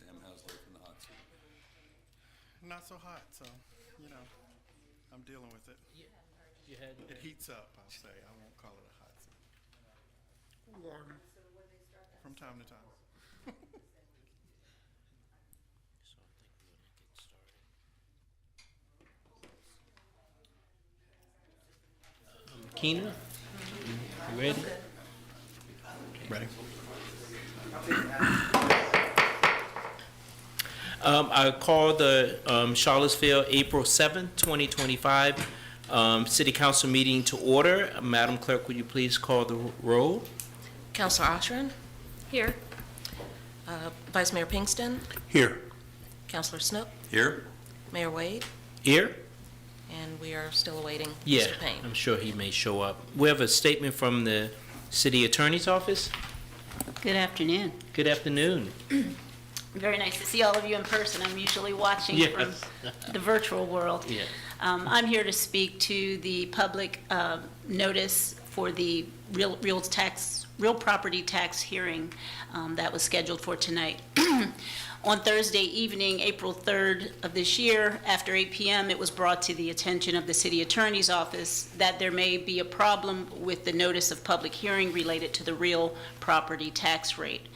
Sam, how's life in the hot seat? Not so hot, so, you know, I'm dealing with it. You had It heats up, I'll say. I won't call it a hot seat. Warm. From time to time. So I think we're gonna get started. Keena, you ready? Ready? I call the Charlottesville April 7th, 2025 City Council meeting to order. Madam Clerk, would you please call the roll? Councilor Oshrin? Here. Vice Mayor Pinkston? Here. Councilor Snook? Here? Mayor Wade? Here? And we are still awaiting Yeah, Mr. Payne. I'm sure he may show up. We have a statement from the City Attorney's Office. Good afternoon. Good afternoon. Very nice to see all of you in person. I'm usually watching Yes. from the virtual world. Yeah. I'm here to speak to the public notice for the real property tax hearing that was scheduled for tonight. On Thursday evening, April 3rd of this year, after 8 p.m., it was brought to the attention of the City Attorney's Office that there may be a problem with the notice of public hearing related to the real property tax rate.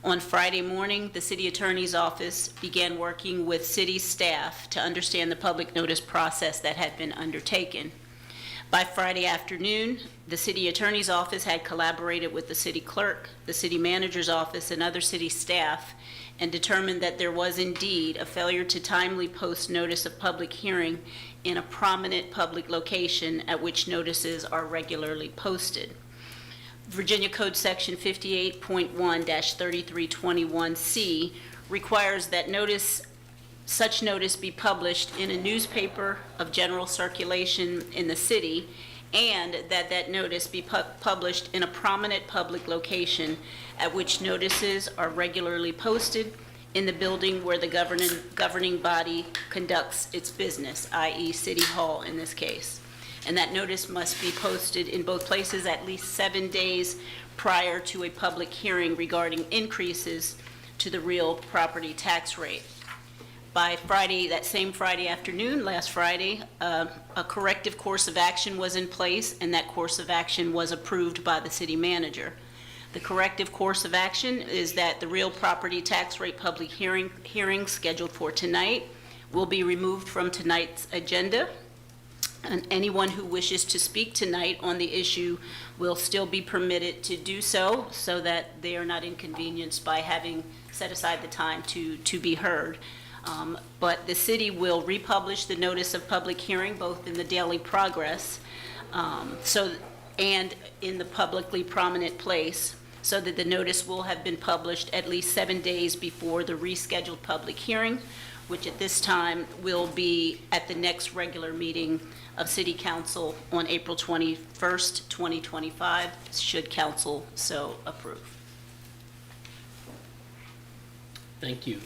On Friday morning, the City Attorney's Office began working with city staff to understand the public notice process that had been undertaken. By Friday afternoon, the City Attorney's Office had collaborated with the City Clerk, the City Manager's Office, and other city staff, and determined that there was indeed a failure to timely post notice of public hearing in a prominent public location at which notices are regularly posted. Virginia Code Section 58.1-3321C requires that such notice be published in a newspaper of general circulation in the city, and that notice be published in a prominent public location at which notices are regularly posted in the building where the governing body conducts its business, i.e. City Hall in this case. And that notice must be posted in both places at least 7 days prior to a public hearing regarding increases to the real property tax rate. By Friday, that same Friday afternoon, last Friday, a corrective course of action was in place, and that course of action was approved by the city manager. The corrective course of action is that the real property tax rate public hearing scheduled for tonight will be removed from tonight's agenda, and anyone who wishes to speak tonight on the issue will still be permitted to do so that they are not inconvenienced by having set aside the time to be heard. But the city will republish the notice of public hearing both in the Daily Progress and in the publicly prominent place, so that the notice will have been published at least 7 days before the rescheduled public hearing, which at this time will be at the next regular meeting of City Council on April 21st, 2025, should Council so approve. Thank you.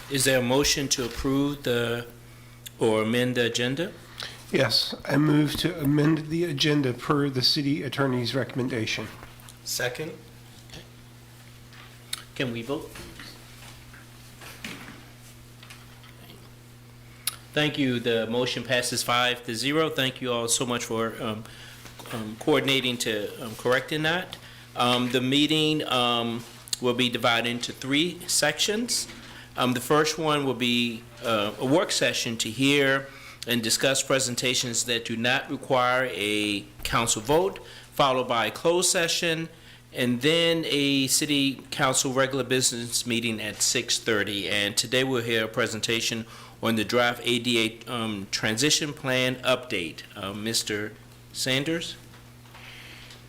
Is there a motion to approve or amend the agenda? Yes, I move to amend the agenda per the city attorney's recommendation. Second? Can we vote? Thank you. The motion passes 5-0. Thank you all so much for coordinating to correcting that. The meeting will be divided into 3 sections. The first one will be a work session to hear and discuss presentations that do not require a council vote, followed by a closed session, and then a city council regular business meeting at 6:30. And today we'll hear a presentation on the draft ADA transition plan update. Mr. Sanders?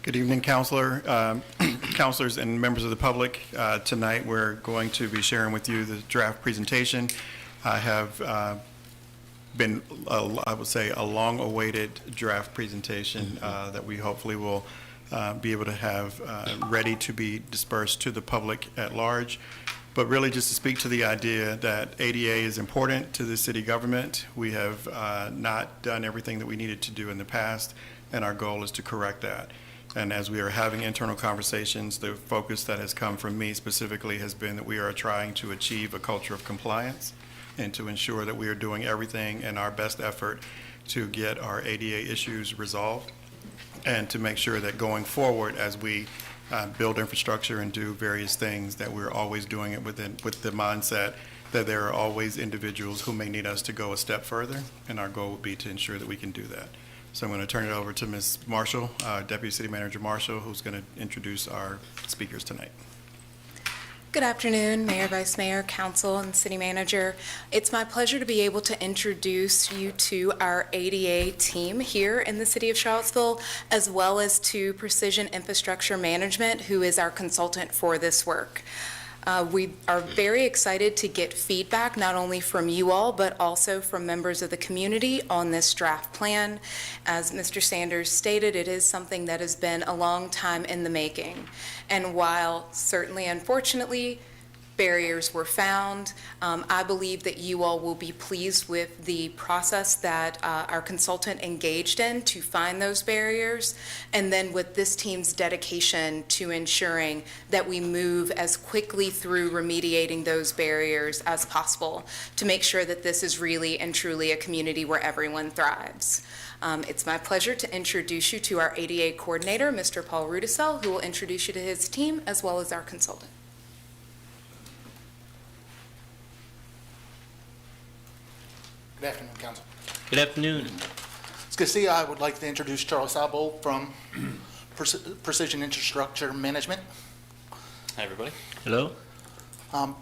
Good evening, councilors and members of the public. Tonight, we're going to be sharing with you the draft presentation. I have been, I would say, a long-awaited draft presentation that we hopefully will be able to have ready to be dispersed to the public at large. But really just to speak to the idea that ADA is important to the city government. We have not done everything that we needed to do in the past, and our goal is to correct that. And as we are having internal conversations, the focus that has come from me specifically has been that we are trying to achieve a culture of compliance and to ensure that we are doing everything in our best effort to get our ADA issues resolved and to make sure that going forward, as we build infrastructure and do various things, that we're always doing it with the mindset that there are always individuals who may need us to go a step further, and our goal would be to ensure that we can do that. So I'm going to turn it over to Ms. Marshall, Deputy City Manager Marshall, who's going to introduce our speakers tonight. Good afternoon, Mayor, Vice Mayor, Council, and City Manager. It's my pleasure to be able to introduce you to our ADA team here in the City of Charlottesville, as well as to Precision Infrastructure Management, who is our consultant for this work. We are very excited to get feedback not only from you all, but also from members of the community on this draft plan. As Mr. Sanders stated, it is something that has been a long time in the making. And while certainly, unfortunately, barriers were found, I believe that you all will be pleased with the process that our consultant engaged in to find those barriers, and then with this team's dedication to ensuring that we move as quickly through remediating those barriers as possible to make sure that this is really and truly a community where everyone thrives. It's my pleasure to introduce you to our ADA coordinator, Mr. Paul Rudisell, who will introduce you to his team as well as our consultant. Good afternoon, Council. Good afternoon. It's good to see you. I would like to introduce Charles Sabo from Precision Infrastructure Management. Hi, everybody. Hello?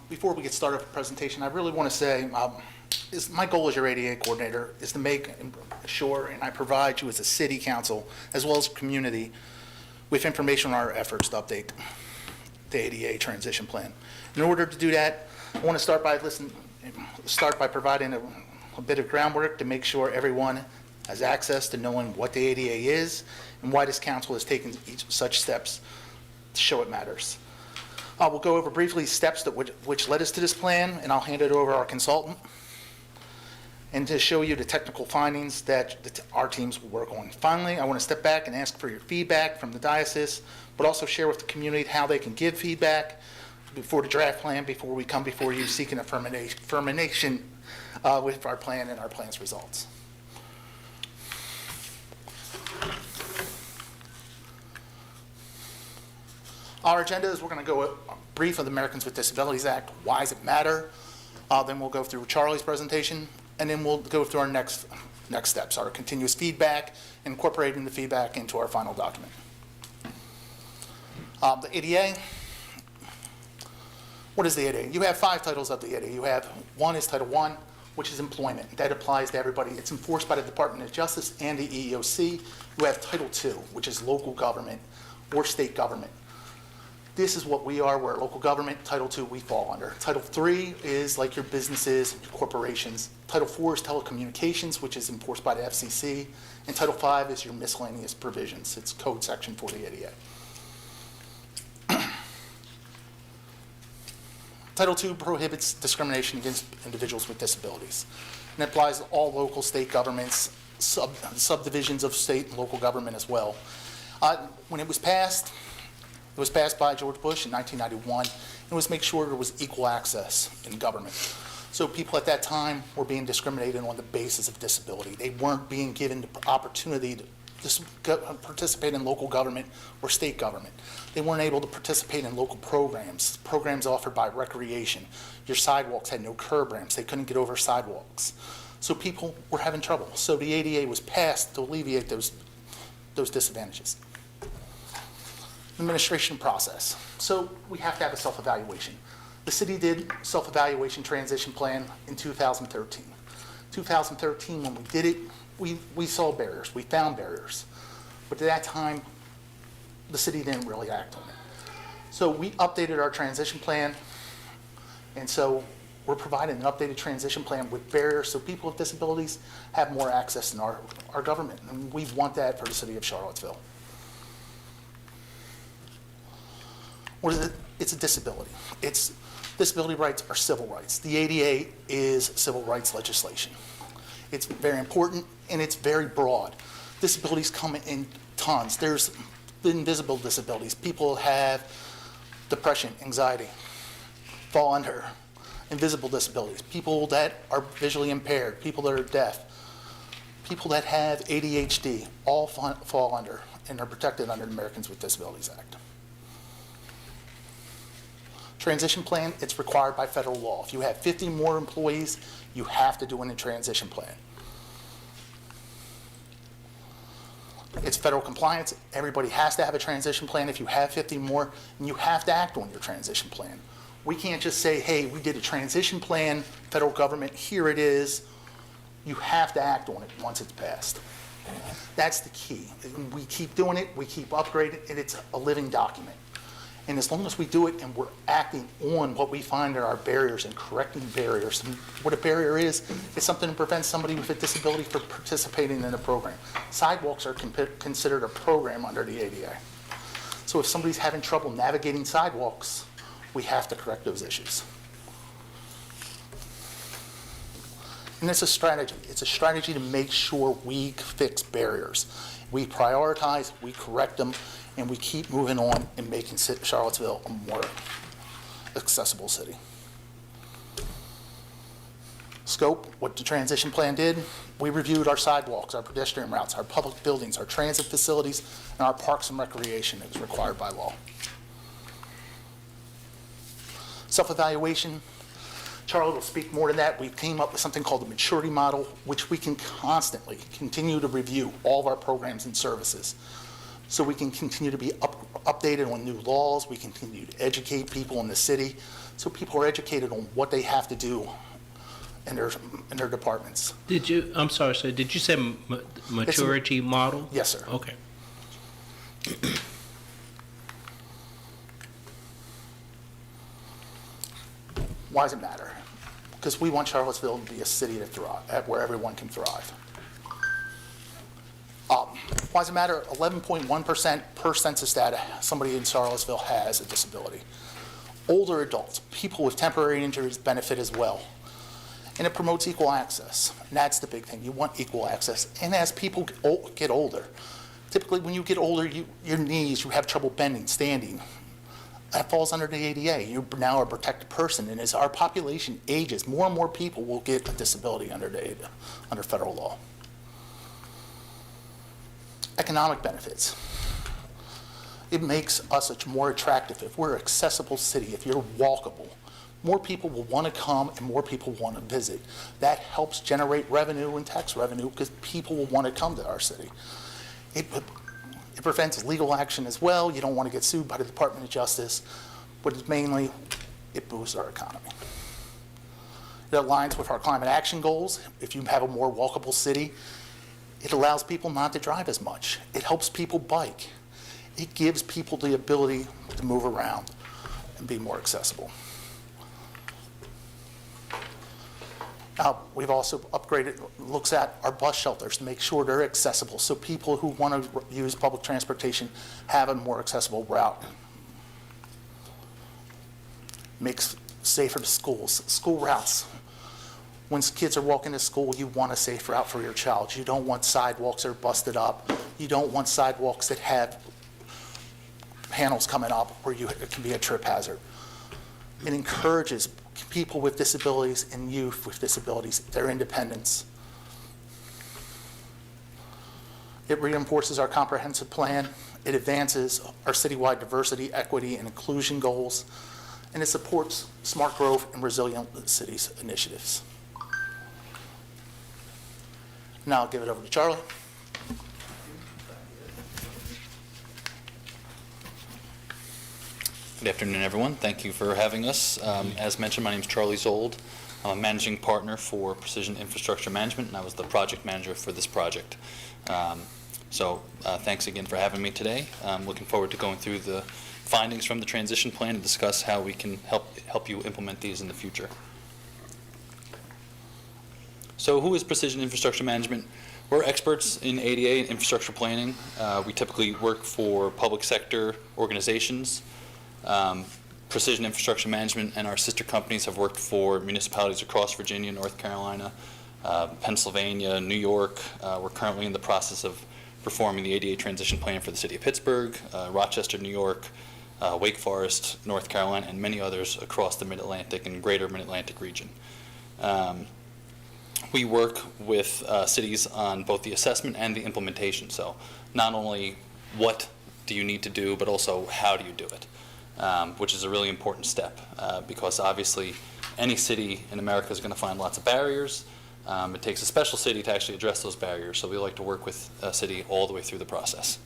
Before we get started with the presentation, I really want to say my goal as your ADA coordinator is to make sure and I provide you as a city council as well as community with information on our efforts to update the ADA transition plan. In order to do that, I want to start by providing a bit of groundwork to make sure everyone has access to knowing what the ADA is and why this council has taken each such steps to show it matters. We'll go over briefly steps which led us to this plan, and I'll hand it over to our consultant and to show you the technical findings that our teams will work on. Finally, I want to step back and ask for your feedback from the diocese, but also share with the community how they can give feedback before the draft plan, before we come before you seeking affirmation with our plan and our plan's results. Our agenda is we're going to go a brief of the Americans with Disabilities Act. Why does it matter? Then we'll go through Charlie's presentation, and then we'll go through our next steps, our continuous feedback, incorporating the feedback into our final document. The ADA. What is the ADA? You have 5 titles of the ADA. You have one is Title I, which is employment. That applies to everybody. It's enforced by the Department of Justice and the EEOC. You have Title II, which is local government or state government. This is what we are. We're local government. Title II, we fall under. Title III is like your businesses, your corporations. Title IV is telecommunications, which is enforced by the FCC. And Title V is your miscellaneous provisions. It's code section for the ADA. Title II prohibits discrimination against individuals with disabilities. And it applies to all local state governments, subdivisions of state and local government as well. When it was passed by George Bush in 1991. It was make sure there was equal access in government. So people at that time were being discriminated on the basis of disability. They weren't being given the opportunity to participate in local government or state government. They weren't able to participate in local programs offered by recreation. Your sidewalks had no curb ramps. They couldn't get over sidewalks. So people were having trouble. So the ADA was passed to alleviate those disadvantages. Administration process. So we have to have a self-evaluation. The city did self-evaluation transition plan in 2013. 2013, when we did it, we saw barriers. We found barriers. But at that time, the city didn't really act on it. So we updated our transition plan, and so we're providing an updated transition plan with barriers so people with disabilities have more access in our government. And we want that for the city of Charlottesville. What is it? It's a disability. Disability rights are civil rights. The ADA is civil rights legislation. It's very important and it's very broad. Disabilities come in tons. There's invisible disabilities. People have depression, anxiety, fall under invisible disabilities. People that are visually impaired, people that are deaf, people that have ADHD, all fall under and are protected under the Americans with Disabilities Act. Transition plan, it's required by federal law. If you have 50 more employees, you have to do a transition plan. It's federal compliance. Everybody has to have a transition plan if you have 50 more, and you have to act on your transition plan. We can't just say, hey, we did a transition plan, federal government, here it is. You have to act on it once it's passed. That's the key. We keep doing it, we keep upgrading, and it's a living document. And as long as we do it and we're acting on what we find are our barriers and correcting barriers, and what a barrier is, it's something that prevents somebody with a disability from participating in a program. Sidewalks are considered a program under the ADA. So if somebody's having trouble navigating sidewalks, we have to correct those issues. And it's a strategy. It's a strategy to make sure we fix barriers. We prioritize, we correct them, and we keep moving on and making Charlottesville a more accessible city. Scope, what the transition plan did, we reviewed our sidewalks, our pedestrian routes, our public buildings, our transit facilities, and our parks and recreation that was required by law. Self-evaluation, Charlie will speak more to that. We came up with something called the maturity model, which we can constantly continue to review all of our programs and services. So we can continue to be updated on new laws. We continue to educate people in the city, so people are educated on what they have to do in their departments. I'm sorry, sir, did you say maturity model? Yes, sir. Okay. Why does it matter? Because we want Charlottesville to be a city to thrive, where everyone can thrive. Why does it matter? 11.1% per census data, somebody in Charlottesville has a disability. Older adults, people with temporary injuries benefit as well. And it promotes equal access. And that's the big thing. You want equal access. And as people get older, typically when you get older, your knees, you have trouble bending, standing. That falls under the ADA. You're now a protected person. And as our population ages, more and more people will get a disability under federal law. Economic benefits. It makes us a more attractive. If we're an accessible city, if you're walkable, more people will want to come and more people want to visit. That helps generate revenue and tax revenue because people will want to come to our city. It prevents legal action as well. You don't want to get sued by the Department of Justice, but it's mainly, it boosts our economy. It aligns with our climate action goals. If you have a more walkable city, it allows people not to drive as much. It helps people bike. It gives people the ability to move around and be more accessible. Now, we've also upgraded, looks at our bus shelters to make sure they're accessible so people who want to use public transportation have a more accessible route. Makes safer schools, school routes. When kids are walking to school, you want a safe route for your child. You don't want sidewalks that are busted up. You don't want sidewalks that have panels coming up where it can be a trip hazard. It encourages people with disabilities and youth with disabilities, their independence. It reinforces our comprehensive plan. It advances our citywide diversity, equity, and inclusion goals. And it supports smart growth and resilient cities initiatives. Now I'll give it over to Charlie. Good afternoon, everyone. Thank you for having us. As mentioned, my name is Charlie Zold. I'm a managing partner for Precision Infrastructure Management, and I was the project manager for this project. Thanks again for having me today. I'm looking forward to going through the findings from the transition plan and discuss how we can help you implement these in the future. So who is Precision Infrastructure Management? We're experts in ADA and infrastructure planning. We typically work for public sector organizations. Precision Infrastructure Management and our sister companies have worked for municipalities across Virginia, North Carolina, Pennsylvania, New York. We're currently in the process of performing the ADA transition plan for the city of Pittsburgh, Rochester, New York, Wake Forest, North Carolina, and many others across the Mid-Atlantic and greater Mid-Atlantic region. We work with cities on both the assessment and the implementation. So not only what do you need to do, but also how do you do it, which is a really important step because obviously any city in America is going to find lots of barriers. It takes a special city to actually address those barriers, so we like to work with a city all the way through the process.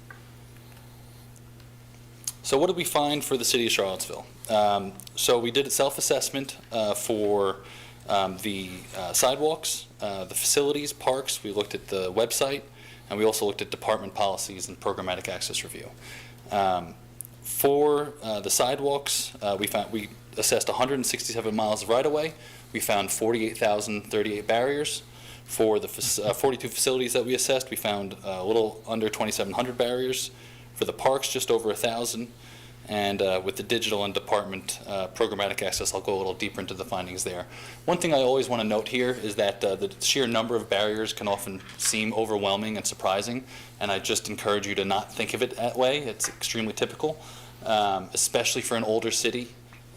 So what did we find for the city of Charlottesville? So we did a self-assessment for the sidewalks, the facilities, parks. We looked at the website, and we also looked at department policies and programmatic access review. For the sidewalks, we assessed 167 miles of right-of-way. We found 48,038 barriers. For the 42 facilities that we assessed, we found a little under 2,700 barriers. For the parks, just over 1,000. And with the digital and department programmatic access, I'll go a little deeper into the findings there. One thing I always want to note here is that the sheer number of barriers can often seem overwhelming and surprising, and I just encourage you to not think of it that way. It's extremely typical, especially for an older city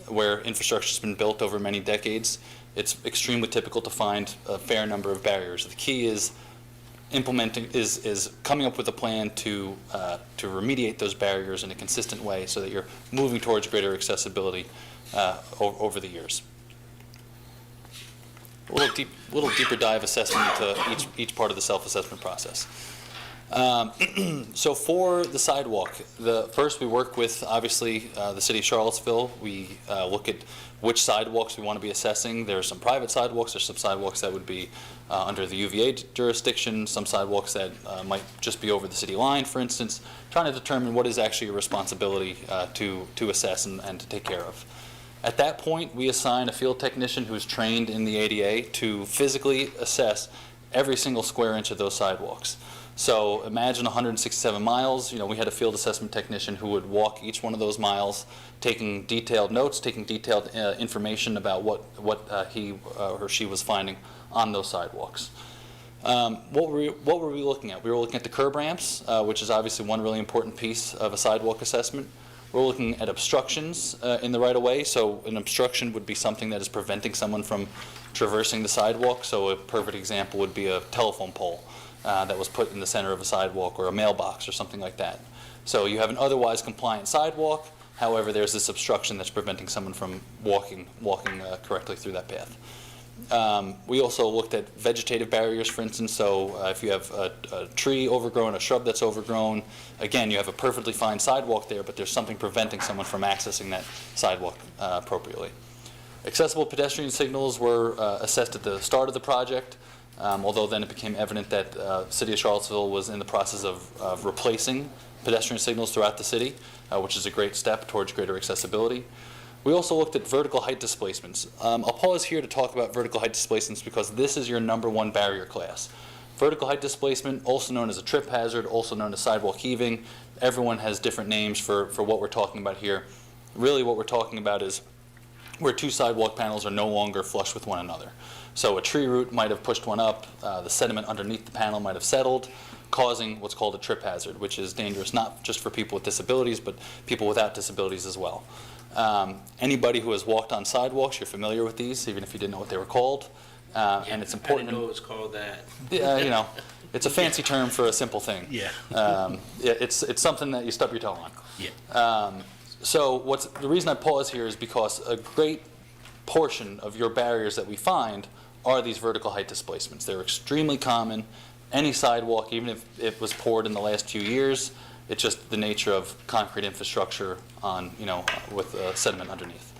where infrastructure has been built over many decades. It's extremely typical to find a fair number of barriers. The key is coming up with a plan to remediate those barriers in a consistent way so that you're moving towards greater accessibility over the years. A little deeper dive assessment into each part of the self-assessment process. So for the sidewalk, first we work with, obviously, the city of Charlottesville. We look at which sidewalks we want to be assessing. There are some private sidewalks. There's some sidewalks that would be under the UVA jurisdiction, some sidewalks that might just be over the city line, for instance, trying to determine what is actually a responsibility to assess and to take care of. At that point, we assign a field technician who is trained in the ADA to physically assess every single square inch of those sidewalks. So imagine 167 miles. We had a field assessment technician who would walk each one of those miles, taking detailed notes, taking detailed information about what he or she was finding on those sidewalks. What were we looking at? We were looking at the curb ramps, which is obviously one really important piece of a sidewalk assessment. We're looking at obstructions in the right-of-way. So an obstruction would be something that is preventing someone from traversing the sidewalk. So a perfect example would be a telephone pole that was put in the center of a sidewalk, or a mailbox or something like that. So you have an otherwise compliant sidewalk, however there's this obstruction that's preventing someone from walking correctly through that path. We also looked at vegetative barriers, for instance. So if you have a tree overgrown, a shrub that's overgrown, again, you have a perfectly fine sidewalk there, but there's something preventing someone from accessing that sidewalk appropriately. Accessible pedestrian signals were assessed at the start of the project, although then it became evident that the city of Charlottesville was in the process of replacing pedestrian signals throughout the city, which is a great step towards greater accessibility. We also looked at vertical height displacements. I'll pause here to talk about vertical height displacements because this is your #1 barrier class. Vertical height displacement, also known as a trip hazard, also known as sidewalk heaving. Everyone has different names for what we're talking about here. Really what we're talking about is where two sidewalk panels are no longer flush with one another. So a tree root might have pushed one up, the sediment underneath the panel might have settled, causing what's called a trip hazard, which is dangerous not just for people with disabilities, but people without disabilities as well. Anybody who has walked on sidewalks, you're familiar with these, even if you didn't know what they were called. And it's important. I didn't know it was called that. Yeah, it's a fancy term for a simple thing. Yeah. It's something that you stub your toe on. Yeah. So the reason I pause here is because a great portion of your barriers that we find are these vertical height displacements. They're extremely common. Any sidewalk, even if it was poured in the last few years, it's just the nature of concrete infrastructure on, with sediment underneath.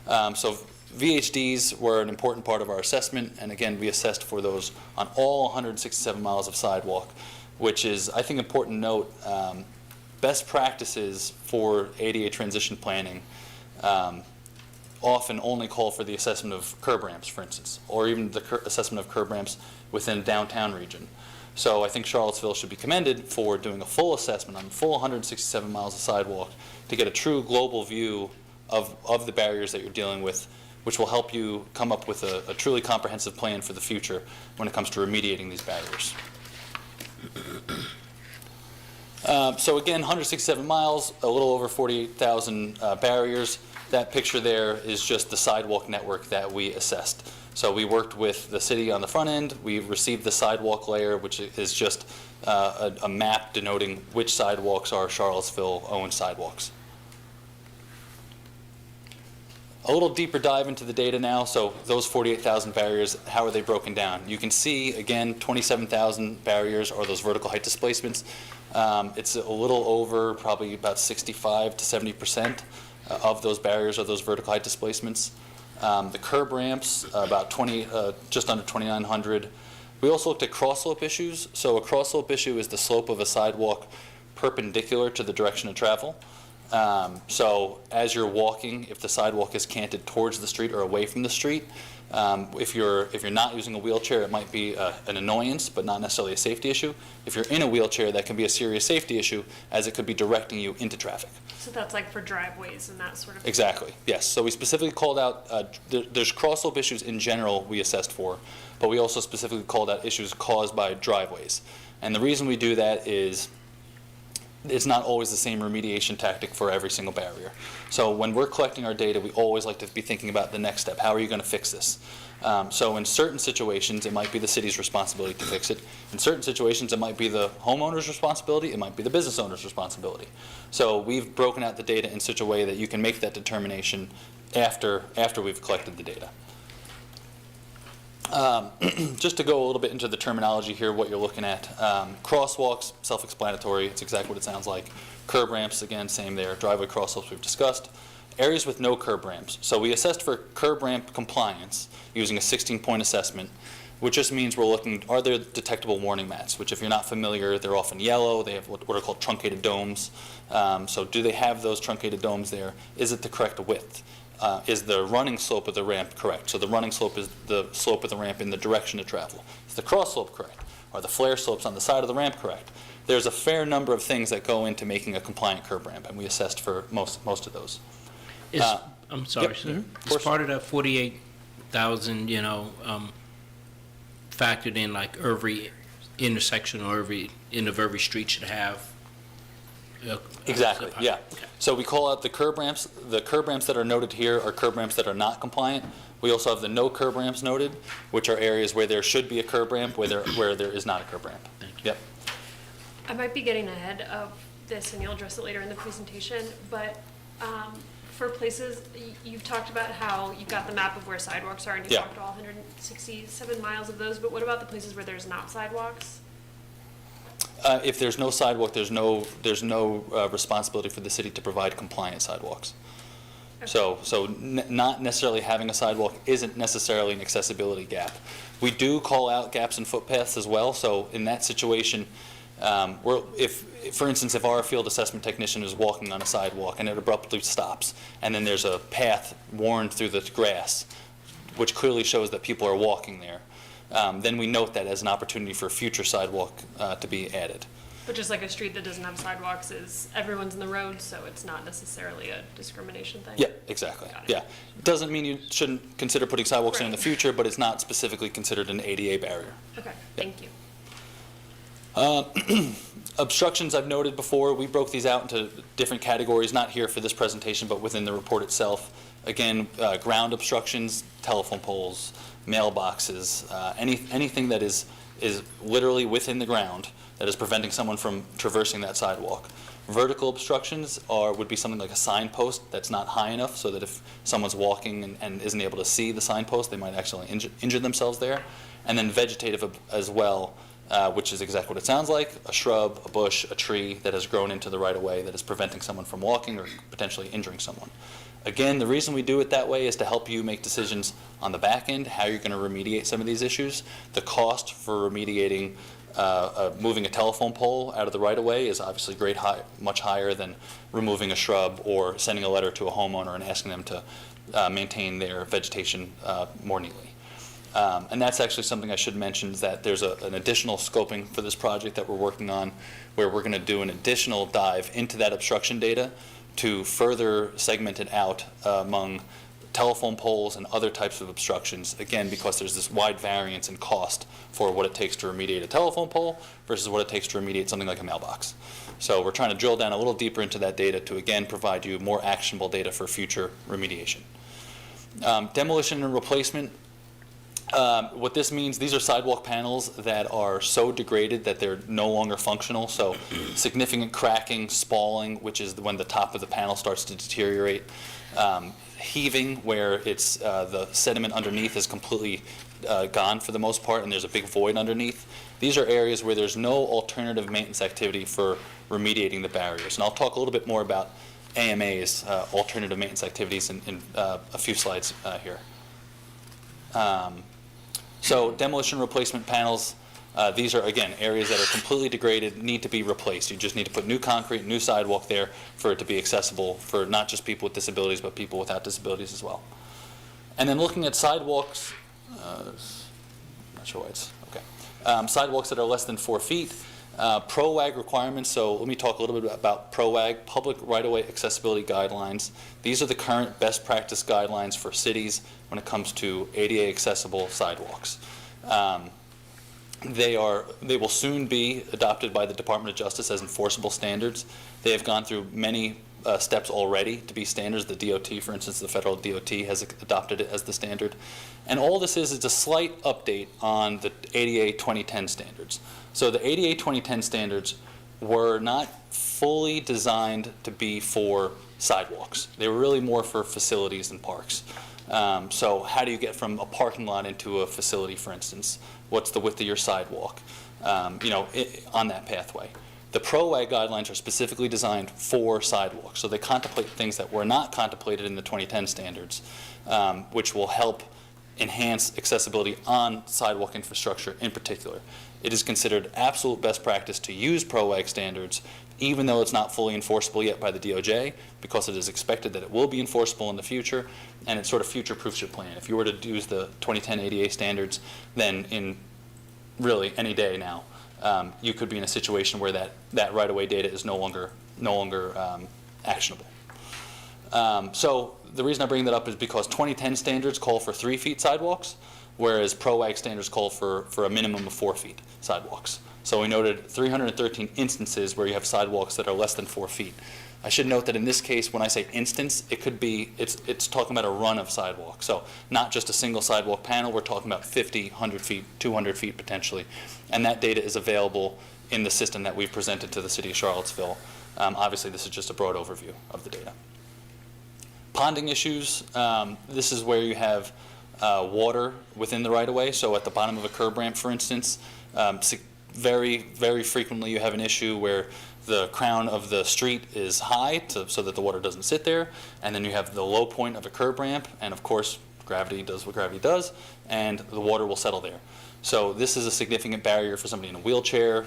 So VHDs were an important part of our assessment, and again, we assessed for those on all 167 miles of sidewalk, which is, I think, important to note. Best practices for ADA transition planning often only call for the assessment of curb ramps, for instance, or even the assessment of curb ramps within a downtown region. So I think Charlottesville should be commended for doing a full assessment on the full 167 miles of sidewalk to get a true global view of the barriers that you're dealing with, which will help you come up with a truly comprehensive plan for the future when it comes to remediating these barriers. So again, 167 miles, a little over 48,000 barriers. That picture there is just the sidewalk network that we assessed. So we worked with the city on the front end. We received the sidewalk layer, which is just a map denoting which sidewalks are Charlottesville-owned sidewalks. A little deeper dive into the data now. So those 48,000 barriers, how are they broken down? You can see, again, 27,000 barriers are those vertical height displacements. It's a little over, probably about 65 to 70% of those barriers are those vertical height displacements. The curb ramps, about just under 2,900. We also looked at cross slope issues. So a cross slope issue is the slope of a sidewalk perpendicular to the direction of travel. So as you're walking, if the sidewalk is canted towards the street or away from the street, if you're not using a wheelchair, it might be an annoyance, but not necessarily a safety issue. If you're in a wheelchair, that can be a serious safety issue, as it could be directing you into traffic. So that's like for driveways and that sort of thing? Exactly, yes. So we specifically called out, there's cross-slope issues in general we assessed for, but we also specifically called out issues caused by driveways. And the reason we do that is it's not always the same remediation tactic for every single barrier. So when we're collecting our data, we always like to be thinking about the next step. How are you going to fix this? So in certain situations, it might be the city's responsibility to fix it. In certain situations, it might be the homeowner's responsibility. It might be the business owner's responsibility. So we've broken out the data in such a way that you can make that determination after we've collected the data. Just to go a little bit into the terminology here, what you're looking at. Crosswalks, self-explanatory. It's exactly what it sounds like. Curb ramps, again, same there. Driveway crosswalks we've discussed. Areas with no curb ramps. So we assessed for curb ramp compliance using a 16-point assessment, which just means we're looking, are there detectable warning mats, which if you're not familiar, they're often yellow. They have what are called truncated domes. So do they have those truncated domes there? Is it the correct width? Is the running slope of the ramp correct? So the running slope is the slope of the ramp in the direction to travel. Is the cross slope correct? Are the flare slopes on the side of the ramp correct? There's a fair number of things that go into making a compliant curb ramp, and we assessed for most of those. I'm sorry, yep, sir. of Is course. part of that 48,000, factored in, like every intersection or every end of every street should have? Exactly, yeah. Okay. So we call out the curb ramps. The curb ramps that are noted here are curb ramps that are not compliant. We also have the no curb ramps noted, which are areas where there should be a curb ramp, where there is not a curb ramp. Thank you. Yep. I might be getting ahead of this, and you'll address it later in the presentation, but for places, you've talked about how you've got the map of where sidewalks are, and you've Yeah. walked all 167 miles of those, but what about the places where there's not sidewalks? If there's no sidewalk, there's no responsibility for the city to provide compliant sidewalks. So not necessarily having a sidewalk isn't necessarily an accessibility gap. We do call out gaps in footpaths as well. So in that situation, for instance, if our field assessment technician is walking on a sidewalk and it abruptly stops, and then there's a path worn through the grass, which clearly shows that people are walking there, then we note that as an opportunity for a future sidewalk to be added. But just like a street that doesn't have sidewalks is, everyone's in the road, so it's not necessarily a discrimination thing? Yeah, exactly. Got it. Yeah. Doesn't mean you shouldn't consider putting sidewalks in the Right. future, but it's not specifically considered an ADA barrier. Okay, thank you. Obstructions I've noted before, we broke these out into different categories, not here for this presentation, but within the report itself. Again, ground obstructions, telephone poles, mailboxes, anything that is literally within the ground that is preventing someone from traversing that sidewalk. Vertical obstructions would be something like a signpost that's not high enough, so that if someone's walking and isn't able to see the signpost, they might actually injure themselves there. And then vegetative as well, which is exactly what it sounds like, a shrub, a bush, a tree that has grown into the right-of-way that is preventing someone from walking or potentially injuring someone. Again, the reason we do it that way is to help you make decisions on the back end, how you're going to remediate some of these issues. The cost for remediating moving a telephone pole out of the right-of-way is obviously much higher than removing a shrub or sending a letter to a homeowner and asking them to maintain their vegetation more neatly. And that's actually something I should mention, is that there's an additional scoping for this project that we're working on, where we're going to do an additional dive into that obstruction data to further segment it out among telephone poles and other types of obstructions, again, because there's this wide variance in cost for what it takes to remediate a telephone pole versus what it takes to remediate something like a mailbox. So we're trying to drill down a little deeper into that data to, again, provide you more actionable data for future remediation. Demolition and replacement. What this means, these are sidewalk panels that are so degraded that they're no longer functional. So significant cracking, spalling, which is when the top of the panel starts to deteriorate. Heaving, where it's the sediment underneath is completely gone for the most part, and there's a big void underneath. These are areas where there's no alternative maintenance activity for remediating the barriers. And I'll talk a little bit more about AMA's alternative maintenance activities in a few slides here. So demolition replacement panels, these are, again, areas that are completely degraded, need to be replaced. You just need to put new concrete, new sidewalk there for it to be accessible for not just people with disabilities, but people without disabilities as well. And then looking at sidewalks, not sure why it's, okay. Sidewalks that are less than 4 feet, PROAG requirements. So let me talk a little bit about PROAG, Public Right-of-Way Accessibility Guidelines. These are the current best practice guidelines for cities when it comes to ADA accessible sidewalks. They will soon be adopted by the Department of Justice as enforceable standards. They have gone through many steps already to be standards. The DOT, for instance, the federal DOT has adopted it as the standard. And all this is a slight update on the ADA 2010 standards. So the ADA 2010 standards were not fully designed to be for sidewalks. They were really more for facilities and parks. So how do you get from a parking lot into a facility, for instance? What's the width of your sidewalk, on that pathway? The PROAG guidelines are specifically designed for sidewalks. So they contemplate things that were not contemplated in the 2010 standards, which will help enhance accessibility on sidewalk infrastructure in particular. It is considered absolute best practice to use PROAG standards, even though it's not fully enforceable yet by the DOJ, because it is expected that it will be enforceable in the future, and it sort of future-proofs your plan. If you were to use the 2010 ADA standards, then in really any day now, you could be in a situation where that right-of-way data is no longer actionable. So the reason I bring that up is because 2010 standards call for 3 feet sidewalks, whereas PROAG standards call for a minimum of 4 feet sidewalks. So we noted 313 instances where you have sidewalks that are less than 4 feet. I should note that in this case, when I say instance, it could be, it's talking about a run of sidewalk. So not just a single sidewalk panel, we're talking about 50, 100 feet, 200 feet potentially. And that data is available in the system that we've presented to the City of Charlottesville. Obviously, this is just a broad overview of the data. Ponding issues, this is where you have water within the right-of-way. So at the bottom of a curb ramp, for instance, very, very frequently you have an issue where the crown of the street is high so that the water doesn't sit there, and then you have the low point of a curb ramp, and of course gravity does what gravity does, and the water will settle there. So this is a significant barrier for somebody in a wheelchair.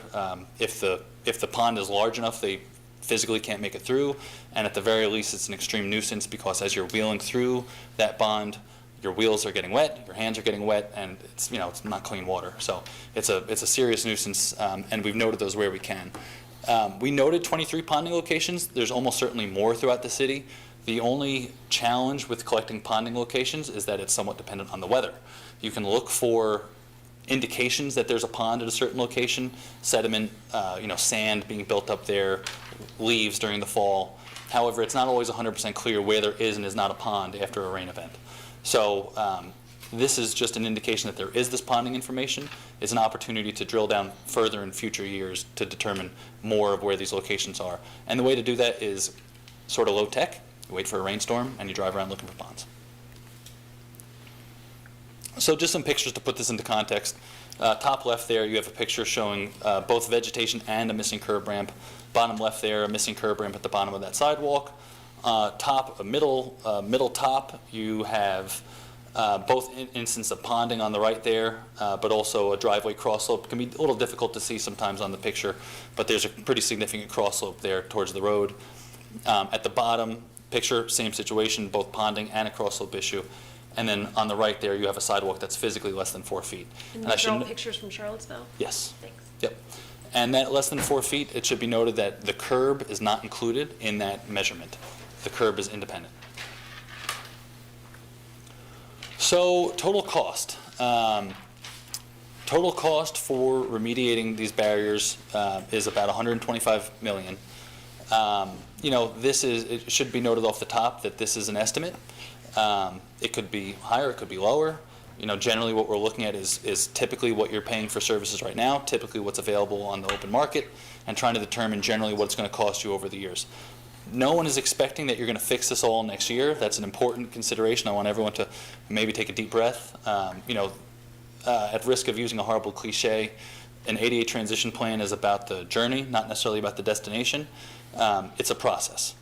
If the pond is large enough, they physically can't make it through, and at the very least it's an extreme nuisance because as you're wheeling through that pond, your wheels are getting wet, your hands are getting wet, and it's not clean water. So it's a serious nuisance, and we've noted those where we can. We noted 23 ponding locations. There's almost certainly more throughout the city. The only challenge with collecting ponding locations is that it's somewhat dependent on the weather. You can look for indications that there's a pond at a certain location, sediment, sand being built up there, leaves during the fall. However, it's not always 100% clear where there is and is not a pond after a rain event. So this is just an indication that there is this ponding information. It's an opportunity to drill down further in future years to determine more of where these locations are. And the way to do that is sort of low tech. You wait for a rainstorm and you drive around looking for ponds. So just some pictures to put this into context. Top left there, you have a picture showing both vegetation and a missing curb ramp. Bottom left there, a missing curb ramp at the bottom of that sidewalk. Middle top, you have both instances of ponding on the right there, but also a driveway cross slope. It can be a little difficult to see sometimes on the picture, but there's a pretty significant cross slope there towards the road. At the bottom picture, same situation, both ponding and a cross slope issue. And then on the right there, you have a sidewalk that's physically less than 4 feet. And these are all pictures from Charlottesville? Yes. Thanks. Yep. And that less than 4 feet, it should be noted that the curb is not included in that measurement. The curb is independent. So total cost. Total cost for remediating these barriers is about $125 million. It should be noted off the top that this is an estimate. It could be higher, it could be lower. Generally what we're looking at is typically what you're paying for services right now, typically what's available on the open market, and trying to determine generally what it's going to cost you over the years. No one is expecting that you're going to fix this all next year. That's an important consideration. I want everyone to maybe take a deep breath. At risk of using a horrible cliche, an ADA transition plan is about the journey, not necessarily about the destination. It's a process.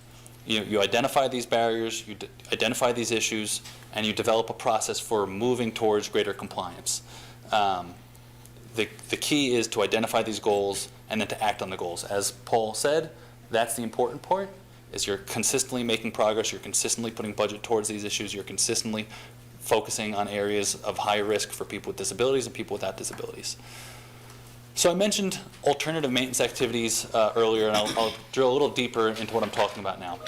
You identify these barriers, you identify these issues, and you develop a process for moving towards greater compliance. The key is to identify these goals and then to act on the goals. As Paul said, that's the important part, is you're consistently making progress, you're consistently putting budget towards these issues, you're consistently focusing on areas of high risk for people with disabilities and people without disabilities. So I mentioned alternative maintenance activities earlier, and I'll drill a little deeper into what I'm talking about now.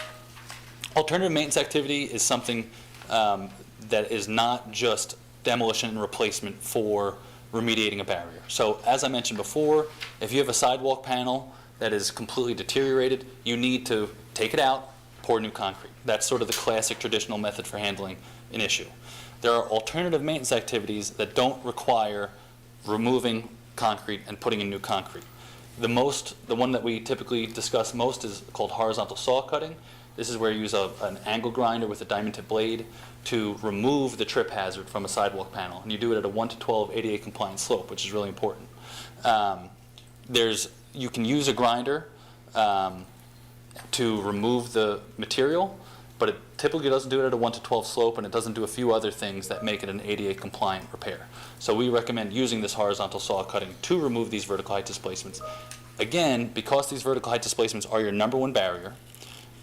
Alternative maintenance activity is something that is not just demolition and replacement for remediating a barrier. So as I mentioned before, if you have a sidewalk panel that is completely deteriorated, you need to take it out, pour new concrete. That's sort of the classic traditional method for handling an issue. There are alternative maintenance activities that don't require removing concrete and putting in new concrete. The one that we typically discuss most is called horizontal saw cutting. This is where you use an angle grinder with a diamond tip blade to remove the trip hazard from a sidewalk panel. And you do it at a 1:12 ADA compliant slope, which is really important. You can use a grinder to remove the material, but it typically doesn't do it at a 1:12 slope, and it doesn't do a few other things that make it an ADA compliant repair. So we recommend using this horizontal saw cutting to remove these vertical height displacements. Again, because these vertical height displacements are your number one barrier,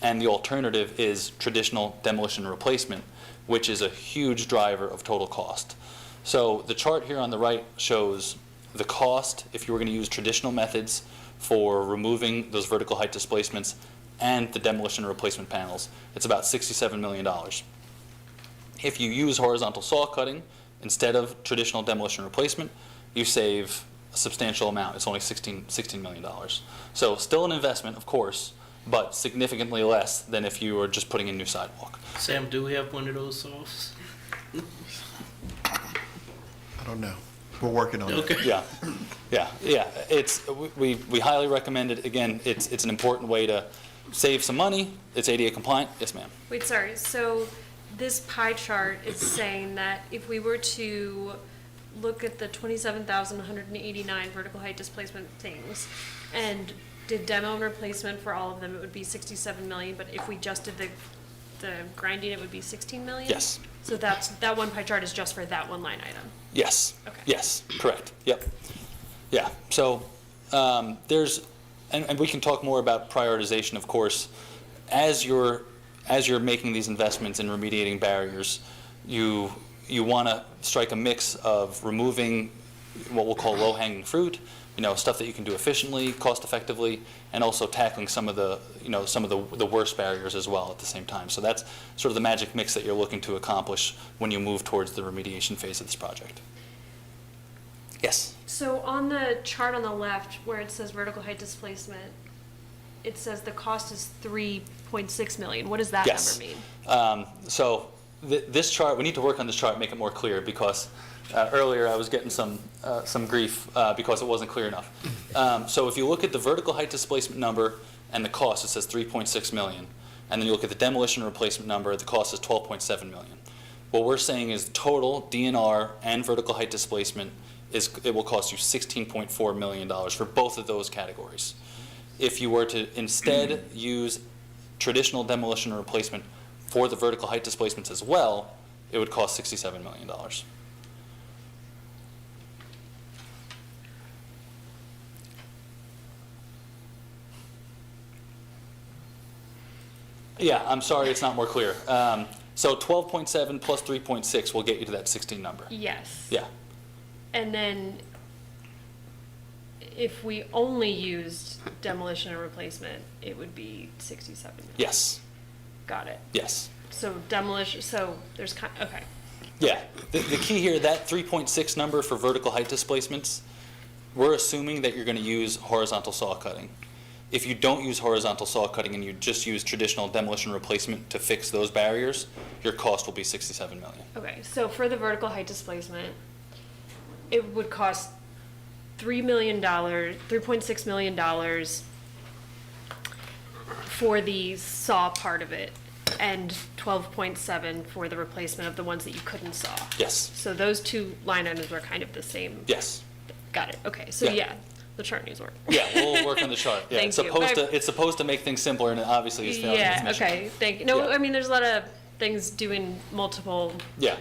and the alternative is traditional demolition and replacement, which is a huge driver of total cost. So the chart here on the right shows the cost if you were going to use traditional methods for removing those vertical height displacements and the demolition and replacement panels. It's about $67 million. If you use horizontal saw cutting instead of traditional demolition and replacement, you save a substantial amount. It's only $16 million. So still an investment, of course, but significantly less than if you were just putting in new sidewalk. Sam, do we have one of those saws? I don't know. We're working on it. Okay. Yeah. We highly recommend it. Again, it's an important way to save some money. It's ADA compliant. Yes, ma'am. Wait, sorry, so this pie chart is saying that if we were to look at the 27,189 vertical height displacement things and did demo and replacement for all of them, it would be 67 million, but if we just did the grinding, it would be 16 million? Yes. So that one pie chart is just for that one line item? Yes. Okay. Yes, correct. Yep. Yeah. So and we can talk more about prioritization, of course. As you're making these investments in remediating barriers, you want to strike a mix of removing what we'll call low-hanging fruit, stuff that you can do efficiently, cost-effectively, and also tackling some of the worst barriers as well at the same time. So that's sort of the magic mix that you're looking to accomplish when you move towards the remediation phase of this project. Yes. So on the chart on the left where it says vertical height displacement, it says the cost is 3.6 million. What does that Yes. number mean? So this chart, we need to work on this chart, make it more clear, because earlier I was getting some grief because it wasn't clear enough. So if you look at the vertical height displacement number and the cost, it says 3.6 million. And then you look at the demolition and replacement number, the cost is 12.7 million. What we're saying is total DNR and vertical height displacement it will cost you $16.4 million for both of those categories. If you were to instead use traditional demolition and replacement for the vertical height displacements as well, it would cost $67 million. Yeah, I'm sorry it's not more clear. So 12.7 plus 3.6 will get you to that 16 number. Yes. Yeah. And then if we only used demolition and replacement, it would be 67 million. Yes. Got it. Yes. So demolition, so there's okay. Yeah, the key here, that 3.6 number for vertical height displacements, we're assuming that you're going to use horizontal saw cutting. If you don't use horizontal saw cutting and you just use traditional demolition replacement to fix those barriers, your cost will be $67 million. Okay, so for the vertical height displacement, it would cost $3.6 million for the saw part of it, and 12.7 for the replacement of the ones that you couldn't saw. Yes, So those two line items are kind of the same. yes. Got it, okay, so Yeah. yeah, the chart needs work. Yeah, we'll work on the chart. Yeah, Thank you. it's supposed to make things simpler, and it obviously is failing its Yeah, mission. okay, thank you. No, Yeah. I mean, there's a lot of things doing multiple Yeah,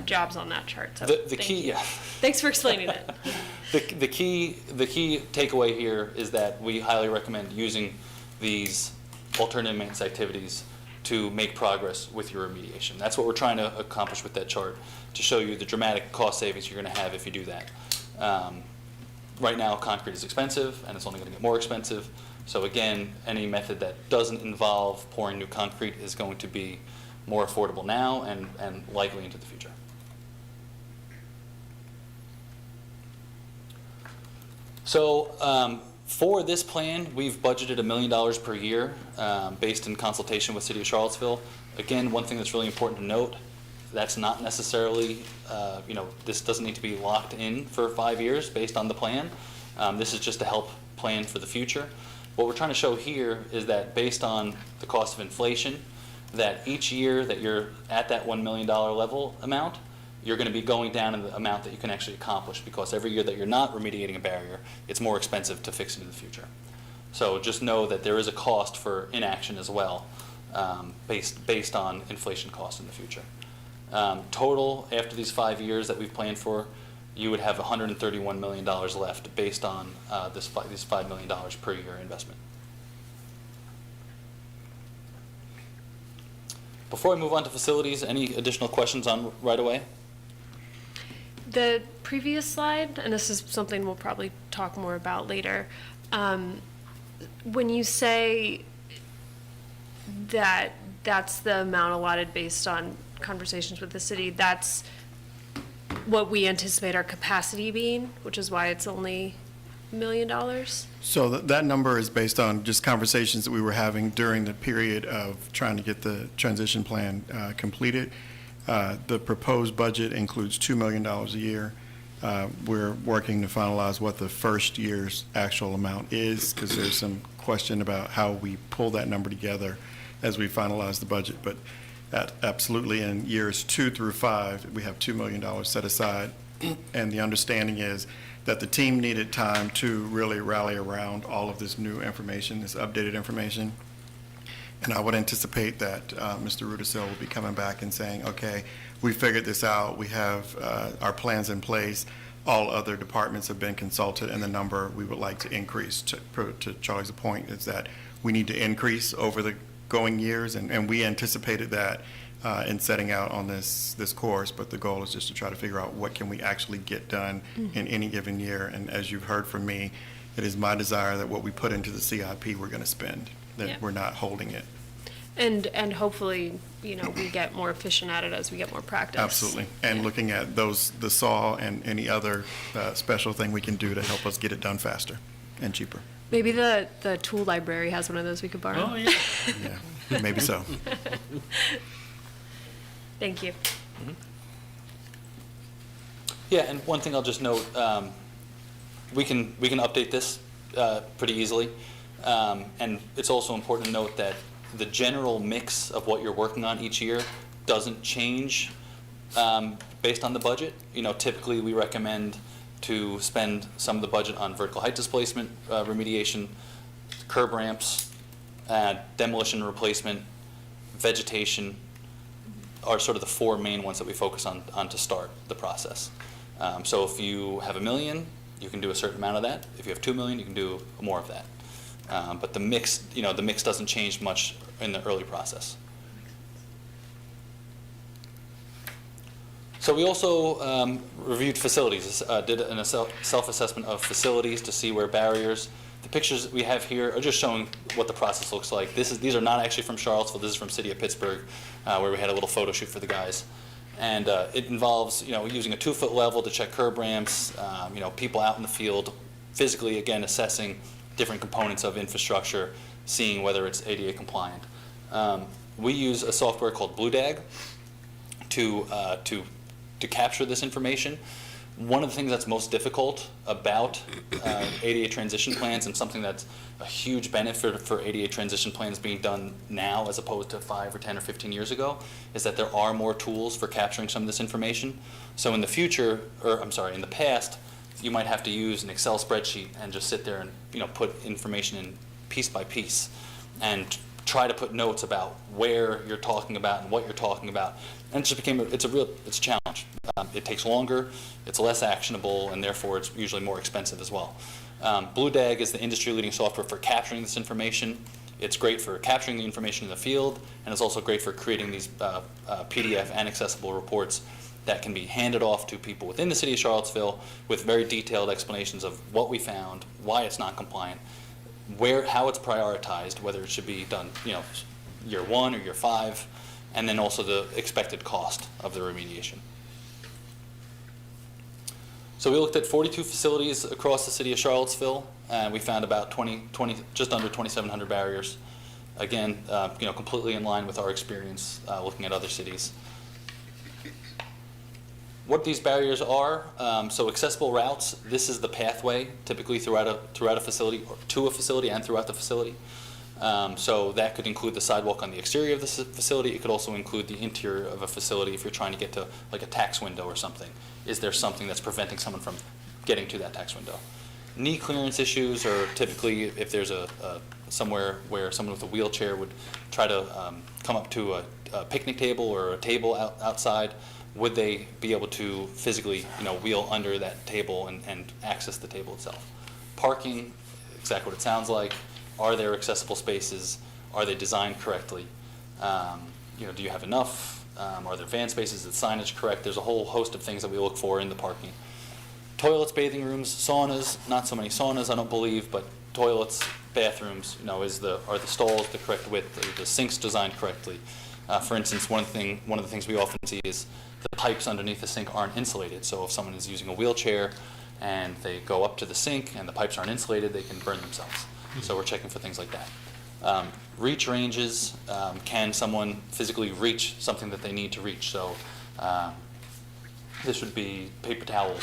jobs on that chart, so the thank key, you. yeah. Thanks for explaining that. The key takeaway here is that we highly recommend using these alternative maintenance activities to make progress with your remediation. That's what we're trying to accomplish with that chart, to show you the dramatic cost savings you're going to have if you do that. Right now, concrete is expensive, and it's only going to get more expensive. So again, any method that doesn't involve pouring new concrete is going to be more affordable now and likely into the future. So for this plan, we've budgeted $1 million per year based in consultation with City of Charlottesville. Again, one thing that's really important to note, that's not necessarily, this doesn't need to be locked in for 5 years based on the plan. This is just to help plan for the future. What we're trying to show here is that based on the cost of inflation, that each year that you're at that $1 million level amount, you're going to be going down in the amount that you can actually accomplish, because every year that you're not remediating a barrier, it's more expensive to fix it in the future. So just know that there is a cost for inaction as well, based on inflation costs in the future. Total, after these 5 years that we've planned for, you would have $131 million left based on these $5 million per year investment. Before I move on to facilities, any additional questions on right away? The previous slide, and this is something we'll probably talk more about later, when you say that that's the amount allotted based on conversations with the city, that's what we anticipate our capacity being, which is why it's only $1 million? So that number is based on just conversations that we were having during the period of trying to get the transition plan completed. The proposed budget includes $2 million a year. We're working to finalize what the first year's actual amount is, because there's some question about how we pull that number together as we finalize the budget. But absolutely, in years 2 through 5, we have $2 million set aside. And the understanding is that the team needed time to really rally around all of this new information, this updated information. And I would anticipate that Mr. Rudisill will be coming back and saying, okay, we figured this out, we have our plans in place, all other departments have been consulted, and the number we would like to increase. To Charlie's point is that we need to increase over the going years, and we anticipated that in setting out on this course, but the goal is just to try to figure out what can we actually get done in any given year. And as you've heard from me, it is my desire that what we put into the CIP we're going to spend, that Yeah. we're not holding it. And hopefully, we get more efficient at it as we get more practice. Absolutely. And looking at the SAW and any other special thing we can do to help us get it done faster and cheaper. Maybe the tool library has one of those we could borrow. Oh, yeah. Yeah, maybe so. Thank you. Yeah, and one thing I'll just note, we can update this pretty easily. And it's also important to note that the general mix of what you're working on each year doesn't change based on the budget. Typically we recommend to spend some of the budget on vertical height displacement remediation, curb ramps, demolition replacement, vegetation are sort of the 4 main ones that we focus on to start the process. So if you have $1 million, you can do a certain amount of that. If you have $2 million, you can do more of that. But the mix doesn't change much in the early process. So we also reviewed facilities, did a self-assessment of facilities to see where barriers. The pictures we have here are just showing what the process looks like. These are not actually from Charlottesville. This is from City of Pittsburgh, where we had a little photo shoot for the guys. And it involves, using a 2-foot level to check curb ramps, people out in the field, physically, again, assessing different components of infrastructure, seeing whether it's ADA compliant. We use a software called BlueDag to capture this information. One of the things that's most difficult about ADA transition plans, and something that's a huge benefit for ADA transition plans being done now as opposed to 5 or 10 or 15 years ago, is that there are more tools for capturing some of this information. So in the future, in the past, you might have to use an Excel spreadsheet and just sit there and put information in piece by piece and try to put notes about where you're talking about and what you're talking about. And it just became it's a challenge. It takes longer, it's less actionable, and therefore it's usually more expensive as well. BlueDag is the industry-leading software for capturing this information. It's great for capturing the information in the field, and it's also great for creating these PDF and accessible reports that can be handed off to people within the city of Charlottesville with very detailed explanations of what we found, why it's not compliant, how it's prioritized, whether it should be done, year 1 or year 5, and then also the expected cost of the remediation. So we looked at 42 facilities across the city of Charlottesville, and we found about just under 2,700 barriers. Again, completely in line with our experience looking at other cities. What these barriers are, so accessible routes, this is the pathway typically throughout a facility, or to a facility and throughout the facility. So that could include the sidewalk on the exterior of the facility. It could also include the interior of a facility if you're trying to get to like a tax window or something. Is there something that's preventing someone from getting to that tax window? Knee clearance issues are typically if there's somewhere where someone with a wheelchair would try to come up to a picnic table or a table outside. Would they be able to physically, wheel under that table and access the table itself? Parking, exactly what it sounds like. Are there accessible spaces? Are they designed correctly? Do you have enough? Are there van spaces? Is the signage correct? There's a whole host of things that we look for in the parking. Toilets, bathing rooms, saunas, not so many saunas, I don't believe, but toilets, bathrooms, are the stalls the correct width? Are the sinks designed correctly? For instance, one of the things we often see is the pipes underneath the sink aren't insulated. So if someone is using a wheelchair and they go up to the sink and the pipes aren't insulated, they can burn themselves. So we're checking for things like that. Reach ranges, can someone physically reach something that they need to reach? So this would be paper towels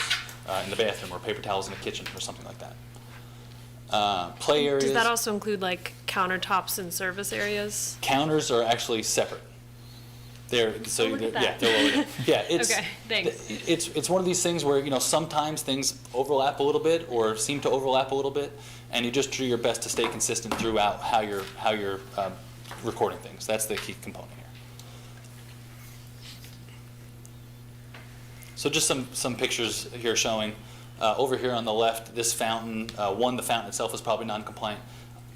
in the bathroom or paper towels in the kitchen or something like that. Play areas. Does that also include like countertops and service areas? Counters are actually separate. They're look at that. they're lower there. Yeah, it's Okay, thanks. It's one of these things where sometimes things overlap a little bit or seem to overlap a little bit, and you just do your best to stay consistent throughout how you're recording things. That's the key component here. So just some pictures here showing over here on the left this fountain. The fountain itself is probably non-compliant.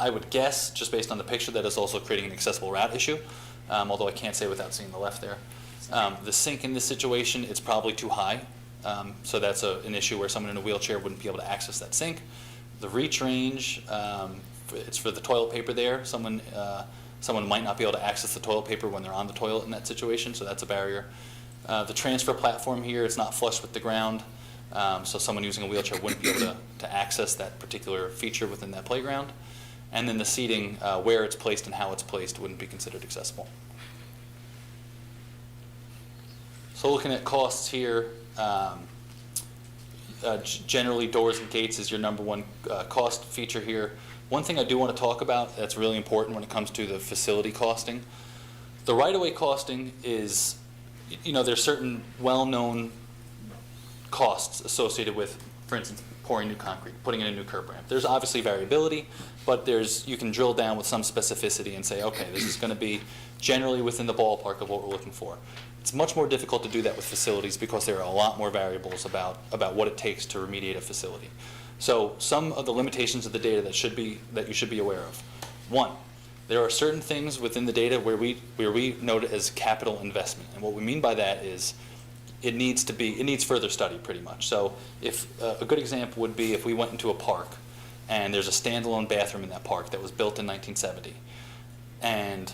I would guess just based on the picture that it's also creating an accessible route issue. Although I can't say without seeing the left there. The sink in this situation, it's probably too high. So that's an issue where someone in a wheelchair wouldn't be able to access that sink. The reach range, it's for the toilet paper there. Someone might not be able to access the toilet paper when they're on the toilet in that situation, so that's a barrier. The transfer platform here, it's not flush with the ground. So someone using a wheelchair wouldn't be able to access that particular feature within that playground. And then the seating, where it's placed and how it's placed, wouldn't be considered accessible. So looking at costs here, generally doors and gates is your number one cost feature here. One thing I do want to talk about that's really important when it comes to the facility costing. The right-of-way costing is, there's certain well-known costs associated with, for instance, pouring new concrete, putting in a new curb ramp. There's obviously variability, but you can drill down with some specificity and say, okay, this is going to be generally within the ballpark of what we're looking for. It's much more difficult to do that with facilities because there are a lot more variables about what it takes to remediate a facility. So some of the limitations of the data that you should be aware of. One, there are certain things within the data where we note it as capital investment, and what we mean by that is it needs further study pretty much. So if a good example would be if we went into a park and there's a standalone bathroom in that park that was built in 1970, and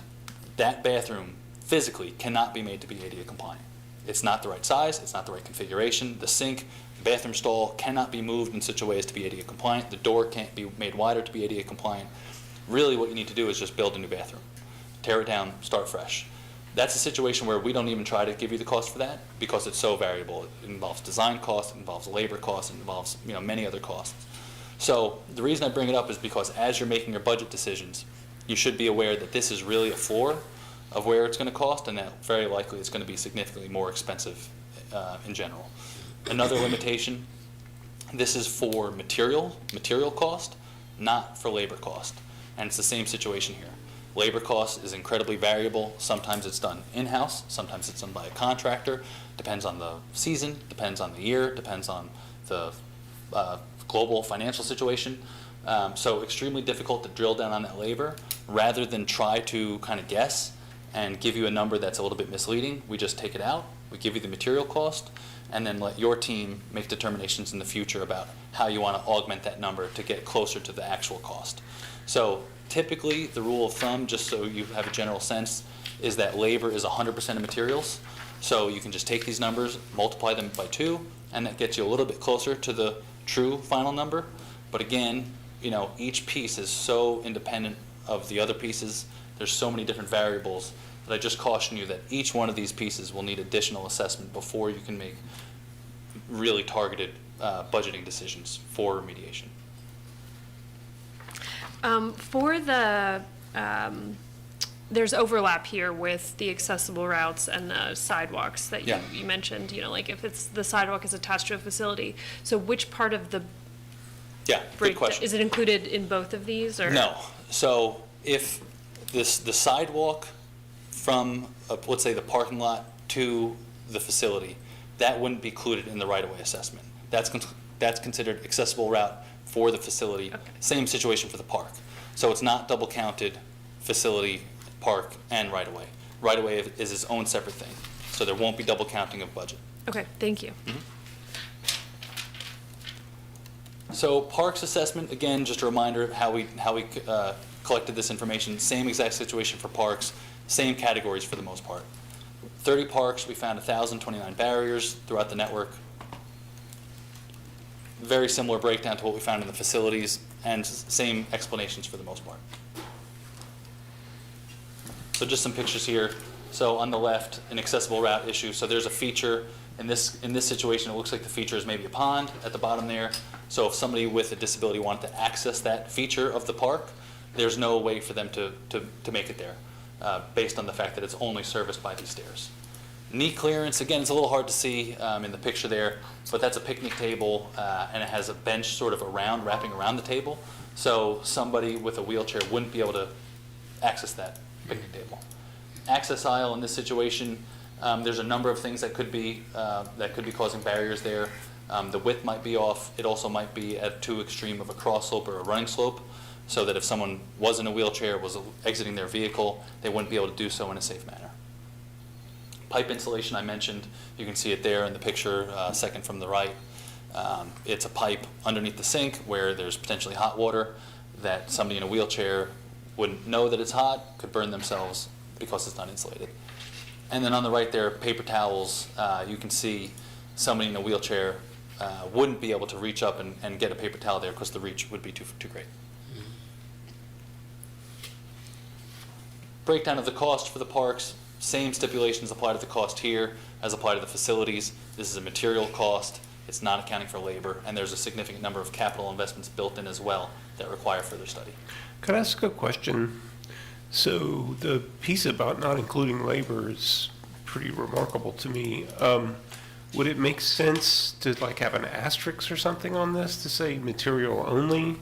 that bathroom physically cannot be made to be ADA compliant. It's not the right size, it's not the right configuration. The sink, bathroom stall cannot be moved in such a way as to be ADA compliant. The door can't be made wider to be ADA compliant. Really what you need to do is just build a new bathroom. Tear it down, start fresh. That's a situation where we don't even try to give you the cost for that because it's so variable. It involves design costs, it involves labor costs, it involves many other costs. So the reason I bring it up is because as you're making your budget decisions, you should be aware that this is really a floor of where it's going to cost, and that very likely it's going to be significantly more expensive in general. Another limitation, this is for material cost, not for labor cost. And it's the same situation here. Labor cost is incredibly variable. Sometimes it's done in-house, sometimes it's done by a contractor. Depends on the season, depends on the year, depends on the global financial situation. So extremely difficult to drill down on that labor. Rather than try to kind of guess and give you a number that's a little bit misleading, we just take it out, we give you the material cost, and then let your team make determinations in the future about how you want to augment that number to get closer to the actual cost. So typically, the rule of thumb, just so you have a general sense, is that labor is 100% of materials. So you can just take these numbers, multiply them by 2, and that gets you a little bit closer to the true final number. But again, each piece is so independent of the other pieces. There's so many different variables that I just caution you that each one of these pieces will need additional assessment before you can make really targeted budgeting decisions for remediation. For the, there's overlap here with the accessible routes and the sidewalks that Yeah. you mentioned, like if it's, the sidewalk is attached to a facility. So which part of the Yeah, good question. is it included in both of these, or? No. So if the sidewalk from, let's say, the parking lot to the facility, that wouldn't be included in the right-of-way assessment. That's considered accessible route for the facility. Okay. Same situation for the park. So it's not double counted facility, park, and right-of-way. Right-of-way is its own separate thing. So there won't be double counting of budget. Okay, thank you. So parks assessment, again, just a reminder of how we collected this information. Same exact situation for parks, same categories for the most part. 30 parks, we found 1,029 barriers throughout the network. Very similar breakdown to what we found in the facilities, and same explanations for the most part. So just some pictures here. So on the left, an accessible route issue. So there's a feature. In this situation, it looks like the feature is maybe a pond at the bottom there. So if somebody with a disability wanted to access that feature of the park, there's no way for them to make it there, based on the fact that it's only serviced by these stairs. Knee clearance, again, it's a little hard to see in the picture there, but that's a picnic table, and it has a bench sort of wrapping around the table. So somebody with a wheelchair wouldn't be able to access that picnic table. Access aisle in this situation, there's a number of things that could be causing barriers there. The width might be off. It also might be at too extreme of a cross slope or a running slope, so that if someone was in a wheelchair, was exiting their vehicle, they wouldn't be able to do so in a safe manner. Pipe insulation I mentioned, you can see it there in the picture, second from the right. It's a pipe underneath the sink where there's potentially hot water that somebody in a wheelchair wouldn't know that it's hot, could burn themselves because it's not insulated. And then on the right there, paper towels, you can see somebody in a wheelchair wouldn't be able to reach up and get a paper towel there because the reach would be too great. Breakdown of the cost for the parks, same stipulations apply to the cost here as apply to the facilities. This is a material cost, it's not accounting for labor, and there's a significant number of capital investments built in as well that require further study. Could I ask a question? So the piece about not including labor is pretty remarkable to me. Would it make sense to have an asterisk or something on this to say material only?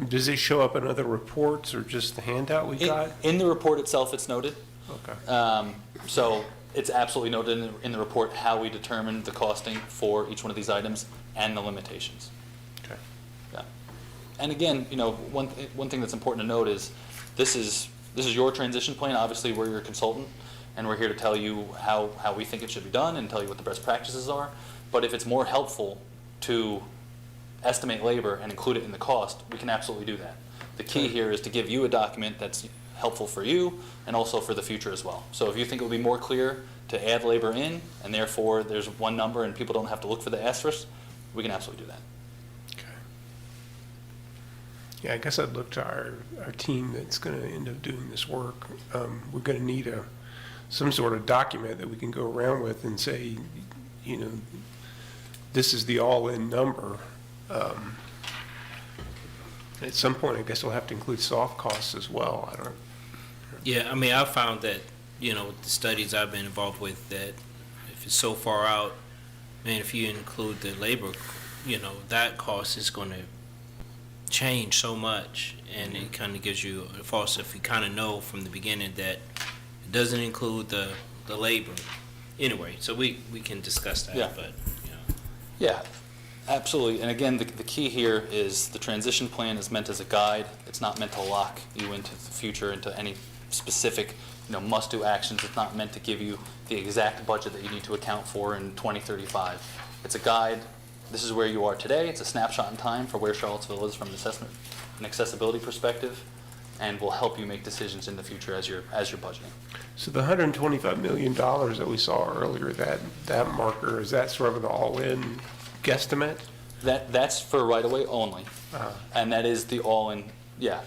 Does it show up in other reports or just the handout we got? In the report itself, it's noted. Okay. So it's absolutely noted in the report how we determined the costing for each one of these items and the limitations. Okay. Yeah. And again, one thing that's important to note is this is your transition plan. Obviously, we're your consultant, and we're here to tell you how we think it should be done and tell you what the best practices are. But if it's more helpful to estimate labor and include it in the cost, we can absolutely do that. The key here is to give you a document that's helpful for you and also for the future as well. So if you think it would be more clear to add labor in, and therefore there's one number and people don't have to look for the asterisk, we can absolutely do that. Yeah, I guess I'd look to our team that's going to end up doing this work. We're going to need some sort of document that we can go around with and say, you know, this is the all-in number. At some point, I guess we'll have to include soft costs as well. I don't. Yeah, I mean, I found that, you know, the studies I've been involved with, that if it's so far out, man, if you include the labor, you know, that cost is going to change so much, and it kind of gives you a false, if you kind of know from the beginning that it doesn't include the labor. Anyway, so we can discuss that, Yeah. but, you know. Yeah, absolutely. And again, the key here is the transition plan is meant as a guide. It's not meant to lock you into the future, into any specific, you know, must-do actions. It's not meant to give you the exact budget that you need to account for in 2035. It's a guide. This is where you are today. It's a snapshot in time for where Charlottesville is from an assessment and accessibility perspective, and will help you make decisions in the future as you're budgeting. So the $125 million that we saw earlier, that marker, is that sort of an all-in guesstimate? That's for right-of-way only, and that is the all-in,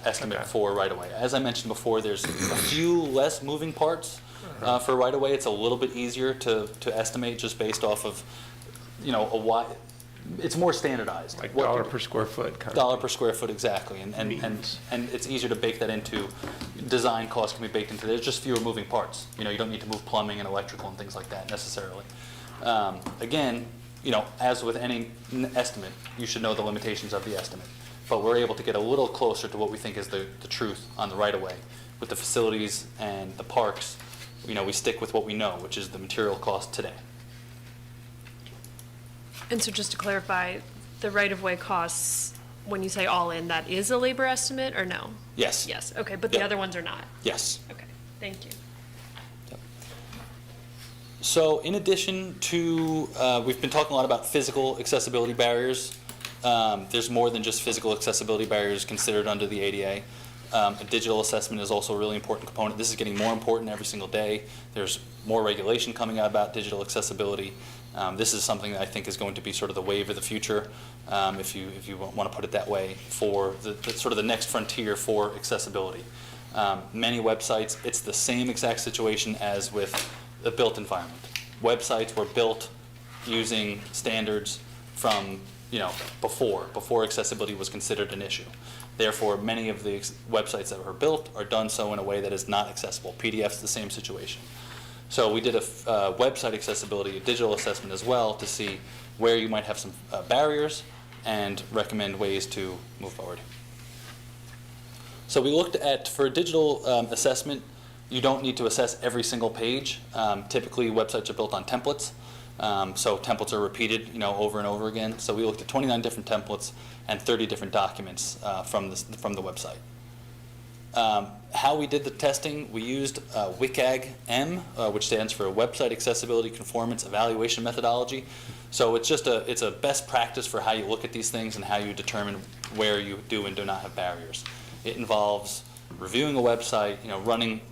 estimate Okay. for right-of-way. As I mentioned before, there's a few less moving parts for right-of-way. It's a little bit easier to estimate just based off of, you know, it's more standardized. Like What- dollar per square foot kind of? Dollar per square foot, exactly, and Means. it's easier to bake that into, design costs can be baked into, there's just fewer moving parts. You know, you don't need to move plumbing and electrical and things like that necessarily. Again, you know, as with any estimate, you should know the limitations of the estimate. But we're able to get a little closer to what we think is the truth on the right-of-way. With the facilities and the parks, you know, we stick with what we know, which is the material cost today. And so just to clarify, the right-of-way costs, when you say all in, that is a labor estimate or no? Yes. Yes, okay, but the Yep. other ones are not? Yes. Okay, thank you. So in addition to, we've been talking a lot about physical accessibility barriers. There's more than just physical accessibility barriers considered under the ADA. A digital assessment is also a really important component. This is getting more important every single day. There's more regulation coming out about digital accessibility. This is something that I think is going to be sort of the wave of the future, if you want to put it that way, for the sort of the next frontier for accessibility. Many websites, it's the same exact situation as with the built environment. Websites were built using standards from, you know, before accessibility was considered an issue. Therefore, many of the websites that were built are done so in a way that is not accessible. PDF's the same situation. So we did a website accessibility, a digital assessment as well, to see where you might have some barriers and recommend ways to move forward. So we looked at, for a digital assessment, you don't need to assess every single page. Typically, websites are built on templates. So templates are repeated, you know, over and over again. So we looked at 29 different templates and 30 different documents from the website. How we did the testing, we used WCAG-M, which stands for Website Accessibility Conformance Evaluation Methodology. So it's just it's a best practice for how you look at these things and how you determine where you do and do not have barriers. It involves reviewing a website, you know, running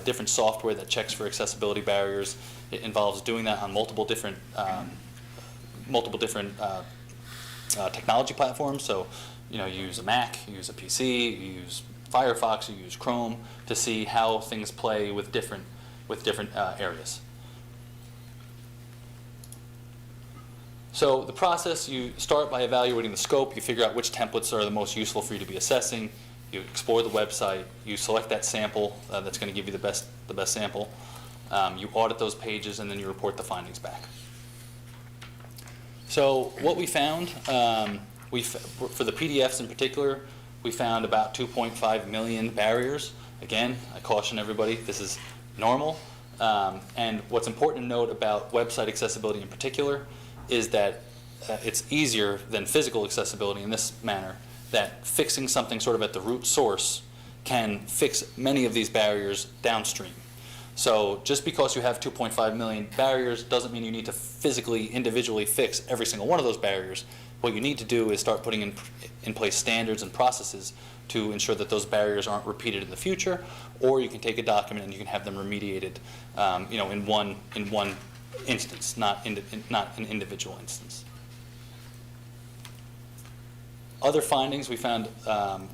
different software that checks for accessibility barriers. It involves doing that on multiple different technology platforms. So, you know, you use a Mac, you use a PC, you use Firefox, you use Chrome to see how things play with different areas. So the process, you start by evaluating the scope. You figure out which templates are the most useful for you to be assessing. You explore the website. You select that sample that's going to give you the best sample. You audit those pages, and then you report the findings back. So what we found, for the PDFs in particular, we found about 2.5 million barriers. Again, I caution everybody, this is normal. And what's important to note about website accessibility in particular is that it's easier than physical accessibility in this manner, that fixing something sort of at the root source can fix many of these barriers downstream. So just because you have 2.5 million barriers doesn't mean you need to physically, individually fix every single one of those barriers. What you need to do is start putting in place standards and processes to ensure that those barriers aren't repeated in the future, or you can take a document and you can have them remediated, in one instance, not an individual instance. Other findings, we found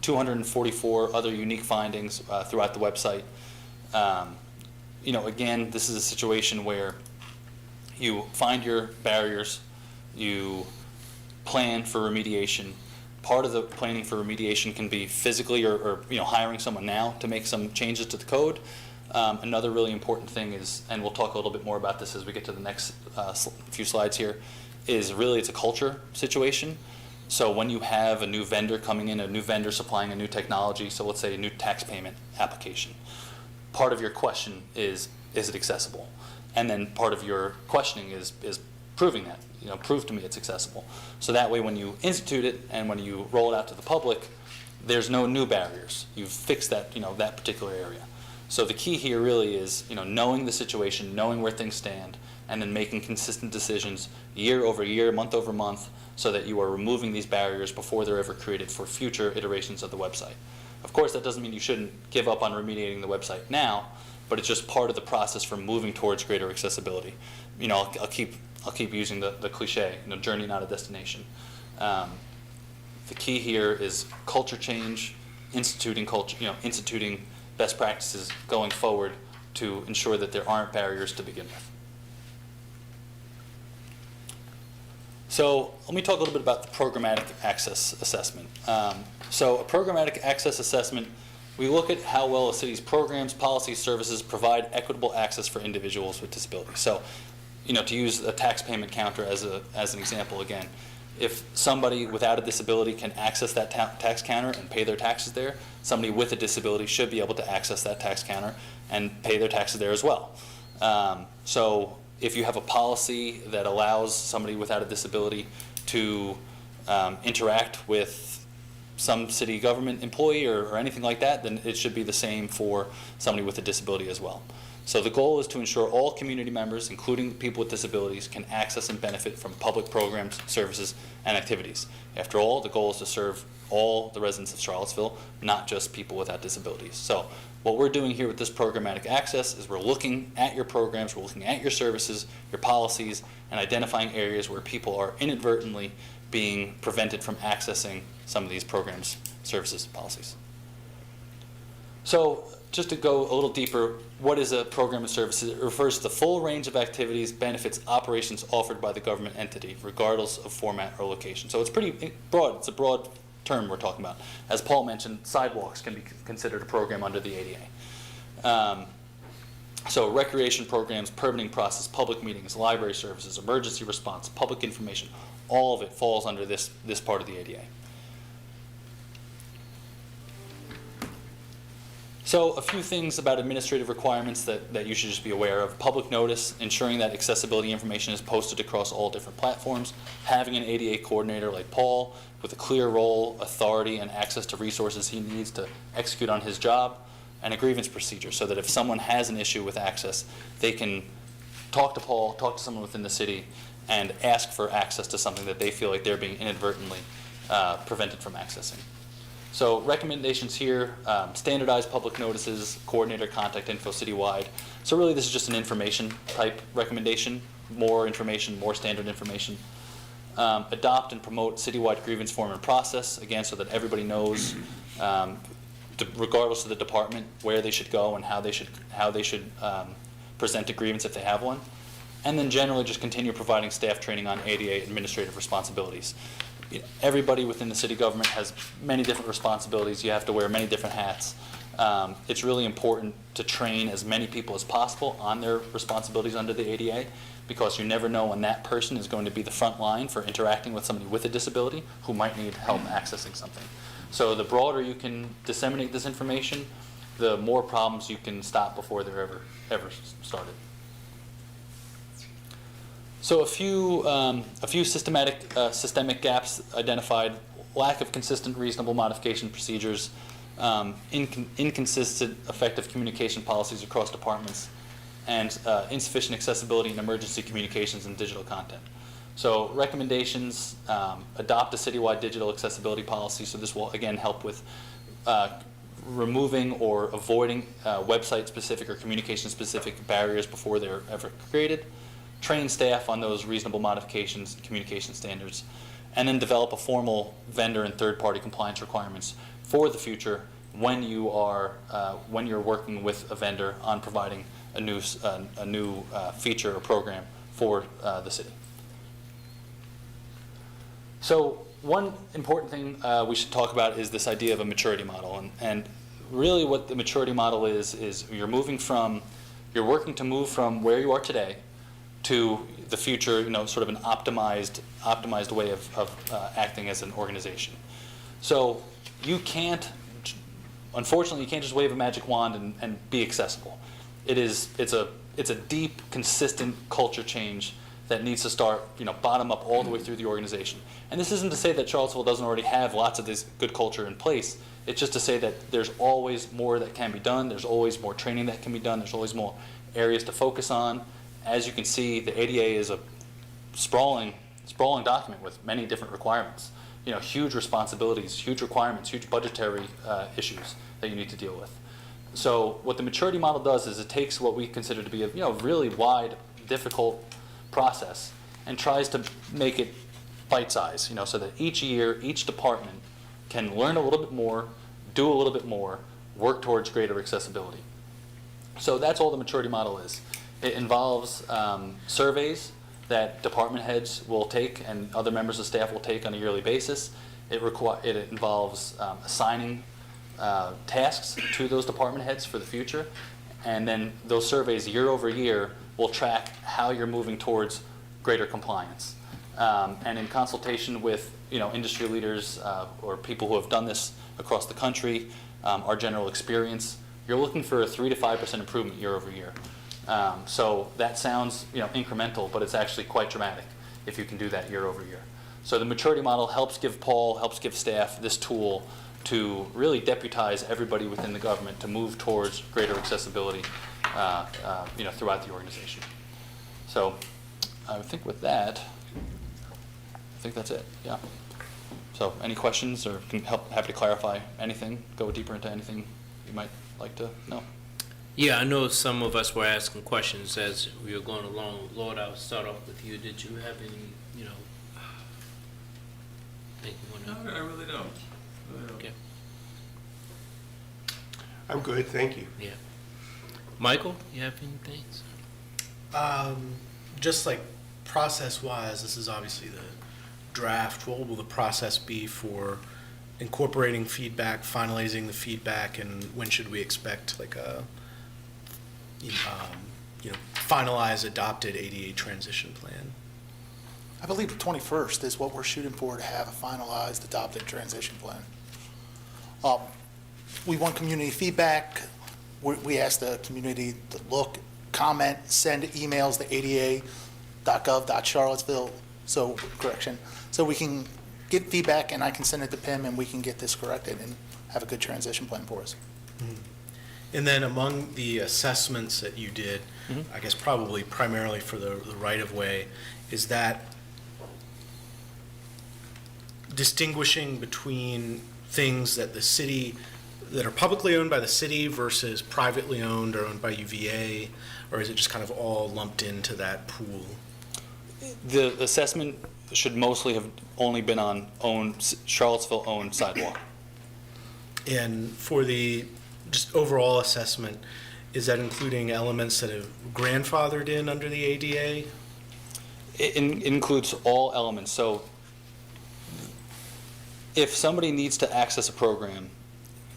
244 other unique findings throughout the website. Again, this is a situation where you find your barriers, you plan for remediation. Part of the planning for remediation can be physically or hiring someone now to make some changes to the code. Another really important thing is, and we'll talk a little bit more about this as we get to the next few slides here, is really it's a culture situation. So when you have a new vendor coming in, a new vendor supplying a new technology, so let's say a new tax payment application, part of your question is it accessible? And then part of your questioning is proving that, prove to me it's accessible. So that way when you institute it and when you roll it out to the public, there's no new barriers. You've fixed that, that particular area. So the key here really is, knowing the situation, knowing where things stand, and then making consistent decisions year over year, month over month, so that you are removing these barriers before they're ever created for future iterations of the website. Of course, that doesn't mean you shouldn't give up on remediating the website now, but it's just part of the process for moving towards greater accessibility. I'll keep using the cliche, journey, not a destination. The key here is culture change, instituting best practices going forward to ensure that there aren't barriers to begin with. So let me talk a little bit about the programmatic access assessment. So a programmatic access assessment, we look at how well a city's programs, policies, services provide equitable access for individuals with disabilities. So, to use a tax payment counter as an example again, if somebody without a disability can access that tax counter and pay their taxes there, somebody with a disability should be able to access that tax counter and pay their taxes there as well. So if you have a policy that allows somebody without a disability to interact with some city government employee or anything like that, then it should be the same for somebody with a disability as well. So the goal is to ensure all community members, including people with disabilities, can access and benefit from public programs, services, and activities. After all, the goal is to serve all the residents of Charlottesville, not just people without disabilities. So what we're doing here with this programmatic access is we're looking at your programs, we're looking at your services, your policies, and identifying areas where people are inadvertently being prevented from accessing some of these programs, services, policies. So just to go a little deeper, what is a program of services? It refers to the full range of activities, benefits, operations offered by the government entity, regardless of format or location. So it's pretty broad. It's a broad term we're talking about. As Paul mentioned, sidewalks can be considered a program under the ADA. So recreation programs, permitting process, public meetings, library services, emergency response, public information, all of it falls under this part of the ADA. So a few things about administrative requirements that you should just be aware of. Public notice, ensuring that accessibility information is posted across all different platforms. Having an ADA coordinator like Paul with a clear role, authority, and access to resources he needs to execute on his job. And a grievance procedure so that if someone has an issue with access, they can talk to Paul, talk to someone within the city, and ask for access to something that they feel like they're being inadvertently prevented from accessing. So recommendations here, standardized public notices, coordinator contact info citywide. So really this is just an information type recommendation, more information, more standard information. Adopt and promote citywide grievance form and process, again, so that everybody knows, regardless of the department, where they should go and how they should present a grievance if they have one. And then generally just continue providing staff training on ADA administrative responsibilities. Everybody within the city government has many different responsibilities. You have to wear many different hats. It's really important to train as many people as possible on their responsibilities under the ADA, because you never know when that person is going to be the front line for interacting with somebody with a disability who might need help accessing something. So the broader you can disseminate this information, the more problems you can stop before they're ever started. So a few systemic gaps identified: lack of consistent, reasonable modification procedures, inconsistent, effective communication policies across departments, and insufficient accessibility in emergency communications and digital content. So recommendations, adopt a citywide digital accessibility policy. So this will, again, help with removing or avoiding website-specific or communication-specific barriers before they're ever created. Train staff on those reasonable modifications and communication standards. And then develop a formal vendor and third-party compliance requirements for the future when you are when you're working with a vendor on providing a new feature or program for the city. So one important thing we should talk about is this idea of a maturity model, and really what the maturity model is you're working to move from where you are today to the future, sort of an optimized way of acting as an organization. So unfortunately, you can't just wave a magic wand and be accessible. It's a deep, consistent culture change that needs to start, bottom up all the way through the organization. And this isn't to say that Charlottesville doesn't already have lots of this good culture in place. It's just to say that there's always more that can be done. There's always more training that can be done. There's always more areas to focus on. As you can see, the ADA is a sprawling document with many different requirements. Huge responsibilities, huge requirements, huge budgetary issues that you need to deal with. So what the maturity model does is it takes what we consider to be a really wide, difficult process and tries to make it bite-sized, so that each year, each department can learn a little bit more, do a little bit more, work towards greater accessibility. So that's all the maturity model is. It involves surveys that department heads will take and other members of staff will take on a yearly basis. It involves assigning tasks to those department heads for the future, and then those surveys year over year will track how you're moving towards greater compliance. And in consultation with industry leaders or people who have done this across the country, our general experience, you're looking for a 3 to 5% improvement year over year. So that sounds incremental, but it's actually quite dramatic if you can do that year over year. So the maturity model helps give staff this tool to really deputize everybody within the government to move towards greater accessibility throughout the organization. So I think with that, I think that's it, yeah. So any questions or happy to clarify anything, go deeper into anything you might like to know? Yeah, I know some of us were asking questions as we were going along. Lord, I'll start off with you. Did you have any, think you want to? No, I really don't. Okay. I'm good, thank you. Yeah. Michael, you have anything? Just like process-wise, this is obviously the draft. What will the process be for incorporating feedback, finalizing the feedback, and when should we expect like a finalized, adopted ADA transition plan? I believe the 21st is what we're shooting for, to have a finalized, adopted transition plan. We want community feedback. We ask the community to look, comment, send emails to ada.gov.charlottesville, so we can get feedback and I can send it to PIM and we can get this corrected and have a good transition plan for us. Mm-hmm. And then among the assessments that you did, I guess probably primarily for the right-of-way, is that distinguishing between things that the city, that are publicly owned by the city versus privately owned or owned by UVA, or is it just kind of all lumped into that pool? The assessment should mostly have only been on Charlottesville-owned sidewalk. And for the just overall assessment, is that including elements that have grandfathered in under the ADA? It includes all elements. So if somebody needs to access a program,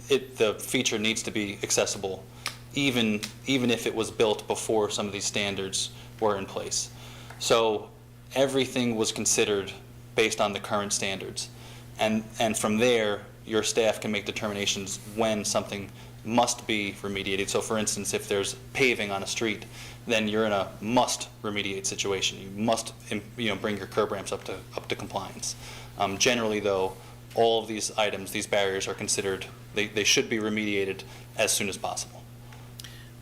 the feature needs to be accessible, even if it was built before some of these standards were in place. So everything was considered based on the current standards. And from there, your staff can make determinations when something must be remediated. So for instance, if there's paving on a street, then you're in a must remediate situation. You must bring your curb ramps up to compliance. Generally though, all of these items, these barriers are considered, they should be remediated as soon as possible.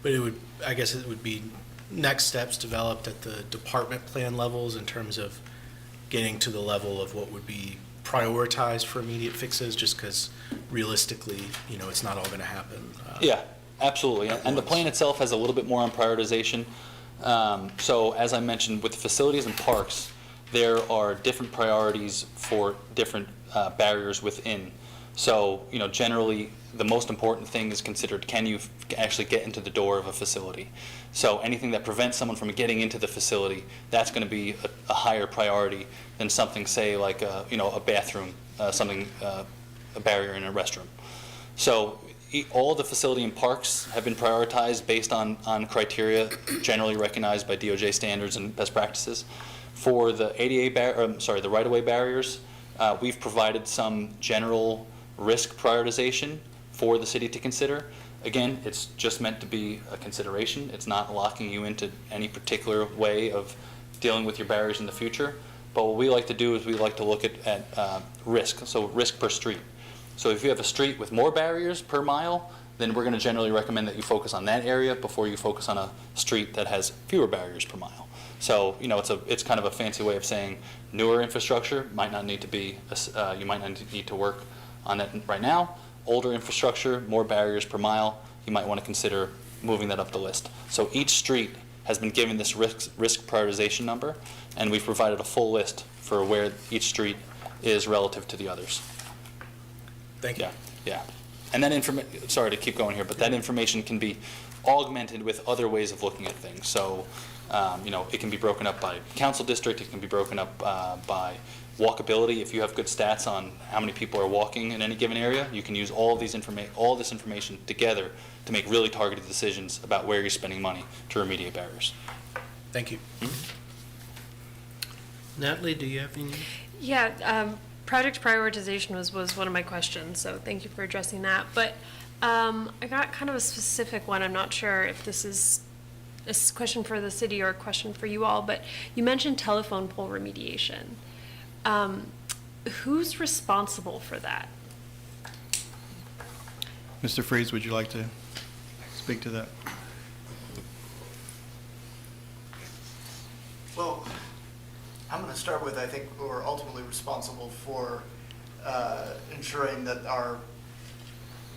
But I guess it would be next steps developed at the department plan levels in terms of getting to the level of what would be prioritized for immediate fixes, just because realistically, it's not all going to happen. Yeah, absolutely. And the plan itself has a little bit more on prioritization. So as I mentioned, with facilities and parks, there are different priorities for different barriers within. So, generally, the most important thing is considered, can you actually get into the door of a facility? So anything that prevents someone from getting into the facility, that's going to be a higher priority than something, say, like a bathroom, a barrier in a restroom. So all the facility and parks have been prioritized based on criteria generally recognized by DOJ standards and best practices. For the the right-of-way barriers, we've provided some general risk prioritization for the city to consider. Again, it's just meant to be a consideration. It's not locking you into any particular way of dealing with your barriers in the future. But what we like to do is we like to look at risk, so risk per street. So if you have a street with more barriers per mile, then we're going to generally recommend that you focus on that area before you focus on a street that has fewer barriers per mile. So, it's kind of a fancy way of saying newer infrastructure might not need to be, you might not need to work on that right now. Older infrastructure, more barriers per mile, you might want to consider moving that up the list. So each street has been given this risk prioritization number, and we've provided a full list for where each street is relative to the others. Thank you. Yeah. And that sorry to keep going here, but that information can be augmented with other ways of looking at things. So, it can be broken up by council district, it can be broken up by walkability. If you have good stats on how many people are walking in any given area, you can use all this information together to make really targeted decisions about where you're spending money to remediate barriers. Thank you. Natalie, do you have any? Yeah, project prioritization was one of my questions, so thank you for addressing that. But I got kind of a specific one. I'm not sure if this is a question for the city or a question for you all, but you mentioned telephone pole remediation. Who's responsible for that? Mr. Freeze, would you like to speak to that? Well, I'm going to start with, I think we're ultimately responsible for ensuring that our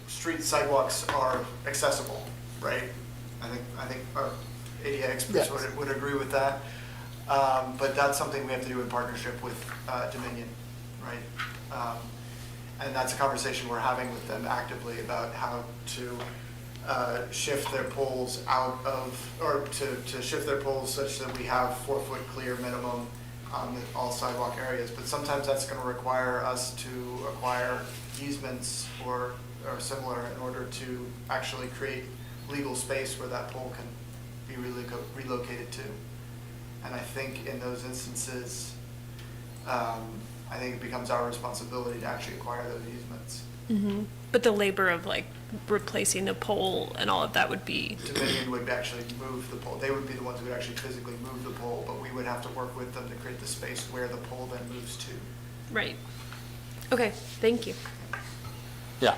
street sidewalks are accessible, right? I think our ADA experts Yes. would agree with that. But that's something we have to do in partnership with Dominion, right? And that's a conversation we're having with them actively about how to shift their poles out of, or to shift their poles such that we have 4-foot clear minimum on all sidewalk areas. But sometimes that's going to require us to acquire easements or similar in order to actually create legal space where that pole can be relocated to. And I think in those instances, I think it becomes our responsibility to actually acquire those easements. Mm-hmm. But the labor of replacing the pole and all of that would be. Dominion would actually move the pole. They would be the ones who would actually physically move the pole, but we would have to work with them to create the space where the pole then moves to. Right. Okay, thank you. Yeah,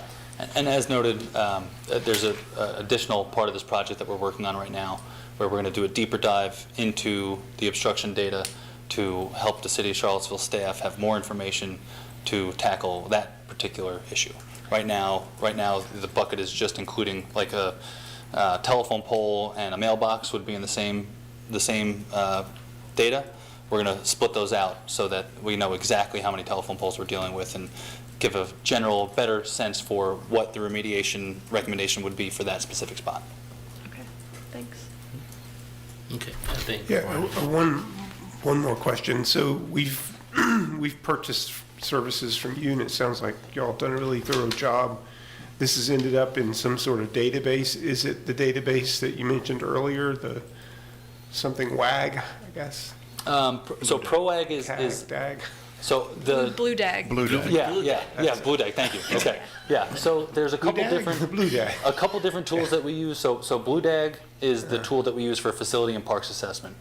and as noted, there's an additional part of this project that we're working on right now, where we're going to do a deeper dive into the obstruction data to help the City of Charlottesville staff have more information to tackle that particular issue. Right now, the bucket is just including like a telephone pole and a mailbox would be in the same data. We're going to split those out so that we know exactly how many telephone poles we're dealing with and give a general, better sense for what the remediation recommendation would be for that specific spot. Okay, thanks. Okay, I think. Yeah, one more question. So we've purchased services from you, and it sounds like y'all have done a really thorough job. This has ended up in some sort of database. Is it the database that you mentioned earlier, the something WAG, I guess? So ProAg is DAG? so the Blue DAG. Blue Day. yeah Blue Dag. Thank you. Okay, yeah. So there's a couple different Blue DAG. a couple different tools that we use. So Blue Dag is the tool that we use for facility and parks assessment,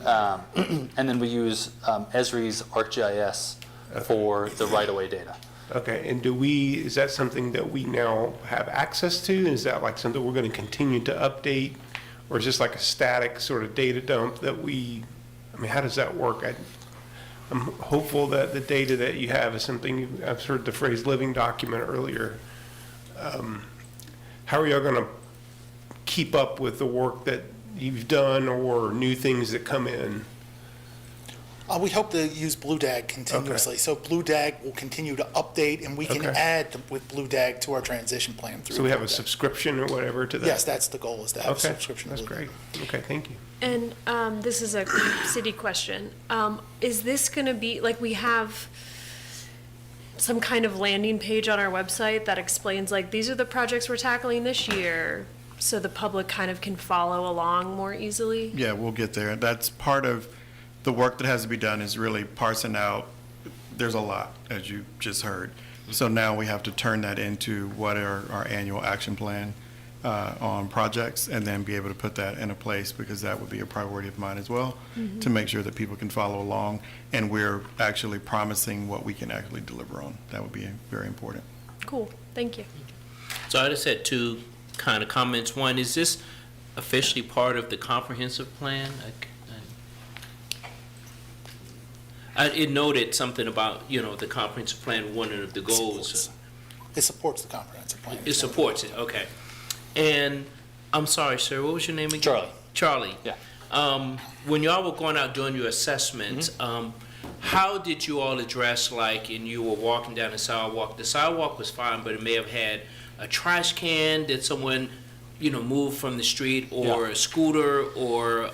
and then we use Esri's ArcGIS for the right-of-way data. Okay, and is that something that we now have access to? Is that like something we're going to continue to update? Or is this like a static sort of data dump that how does that work? I'm hopeful that the data that you have is something, I've heard the phrase living document earlier. How are y'all gonna keep up with the work that you've done or new things that come in? We hope to use Blue DAG continuously. So Blue DAG will continue to update, and we can Okay. add with Blue DAG to our transition plan through. So we have Blue a DAG. subscription or whatever to that? Yes, that's the goal, is to have a Okay, subscription. to that's Blue DAG. great. Okay, thank you. And this is a city question. Is this going to be, like, we have some kind of landing page on our website that explains, like, these are the projects we're tackling this year, so the public kind of can follow along more easily? Yeah, we'll get there. That's part of the work that has to be done, is really parsing out, there's a lot, as you just heard. So now we have to turn that into what are our annual action plan on projects, and then be able to put that in a place, because that would be a priority of mine as well, to make sure that people can follow along, and we're actually promising what we can actually deliver on. That would be very important. Cool, thank you. So I just had two kind of comments. One, is this officially part of the comprehensive plan? It noted something about, the comprehensive plan, one of the goals. It supports the comprehensive plan. It supports it, okay. And, I'm sorry, sir, what was your name again? Charlie. Charlie. Yeah. When y'all were going out doing your assessments, how did you all address, like, and you were walking down the sidewalk was fine, but it may have had a trash can, did someone, move from the street, or Yeah. a scooter, or,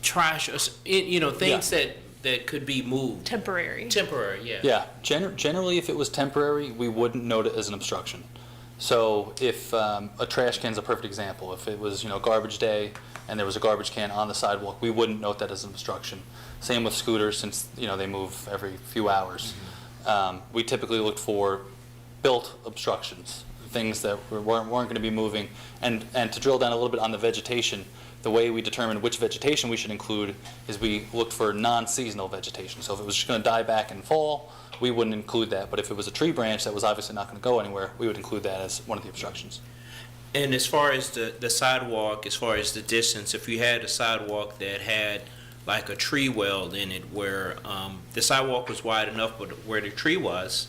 trash, or, things that could be moved? Temporary. Temporary, yeah. Yeah, generally, if it was temporary, we wouldn't note it as an obstruction. So if a trash can's a perfect example, if it was, garbage day and there was a garbage can on the sidewalk, we wouldn't note that as an obstruction. Same with scooters, since, they move every few hours. We typically looked for built obstructions, things that weren't going to be moving. And to drill down a little bit on the vegetation, the way we determined which vegetation we should include is we looked for non-seasonal vegetation. So if it was just going to die back and fall, we wouldn't include that. But if it was a tree branch that was obviously not going to go anywhere, we would include that as one of the obstructions. And as far as the sidewalk, as far as the distance, if you had a sidewalk that had like a tree well in it, where the sidewalk was wide enough, but where the tree was,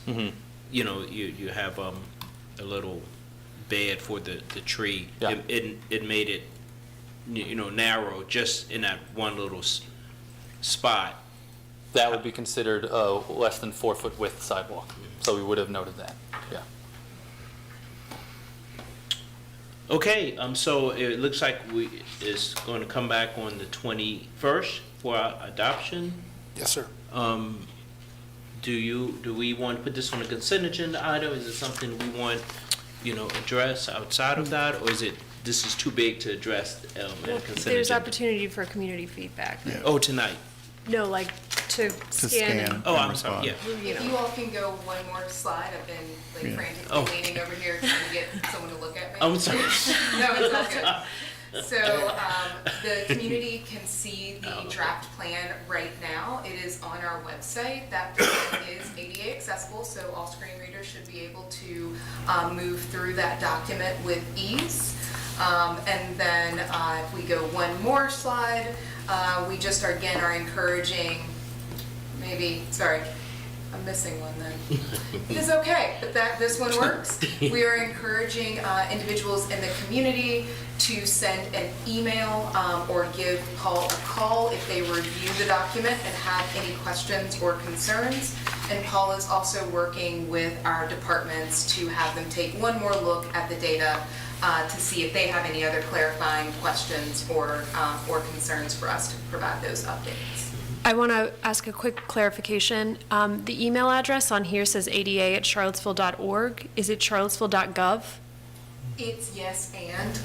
you have a little bed for the tree. Yeah. It made it, narrow just in that one little spot. That would be considered a less than 4-foot width sidewalk. So we would have noted that, yeah. Okay, so it looks like it's going to come back on the 21st for our adoption. Yes, sir. Do we want to put this on a consent agenda item? Is it something we want, address outside of that, or this is too big to address in a consent There's agenda? opportunity for community feedback. Yeah. Oh, tonight. No, like, to scan and, Oh, and I'm sorry, respond. yeah. If you all can go one more slide, I've been Yeah. frantically Oh. leaning over here trying to get someone to look at me. I'm sorry. No, it's all good. So, the community can see the draft plan right now. It is on our website. That plan is ADA accessible, so all screen readers should be able to move through that document with ease. And then, if we go one more slide, we just again are encouraging, I'm missing one then. It's okay, but this one works. We are encouraging individuals in the community to send an email or give Paul a call if they review the document and have any questions or concerns. And Paul is also working with our departments to have them take one more look at the data to see if they have any other clarifying questions or concerns for us to provide those updates. I want to ask a quick clarification. The email address on here says ada@charlottesville.org. Is it charlottesville.gov? It's yes and.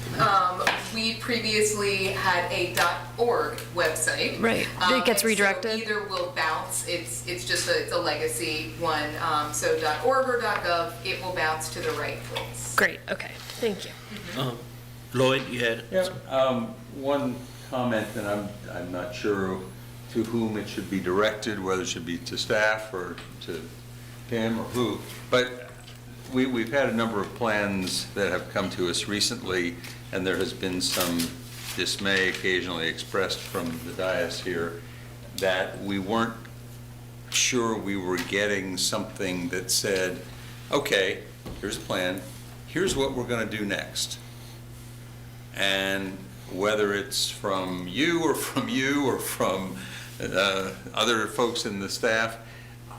We previously had a .org website. Right. It gets and redirected? So either will bounce, it's just it's a legacy one. So .org or .gov, it will bounce to the right place. Great, okay, thank you. Lloyd, you had? Yeah, one comment, and I'm not sure to whom it should be directed, whether it should be to staff or to him or who, but we've had a number of plans that have come to us recently, and there has been some dismay occasionally expressed from the dais here that we weren't sure we were getting something that said, okay, here's a plan, here's what we're going to do next. And whether it's from you or from other folks in the staff,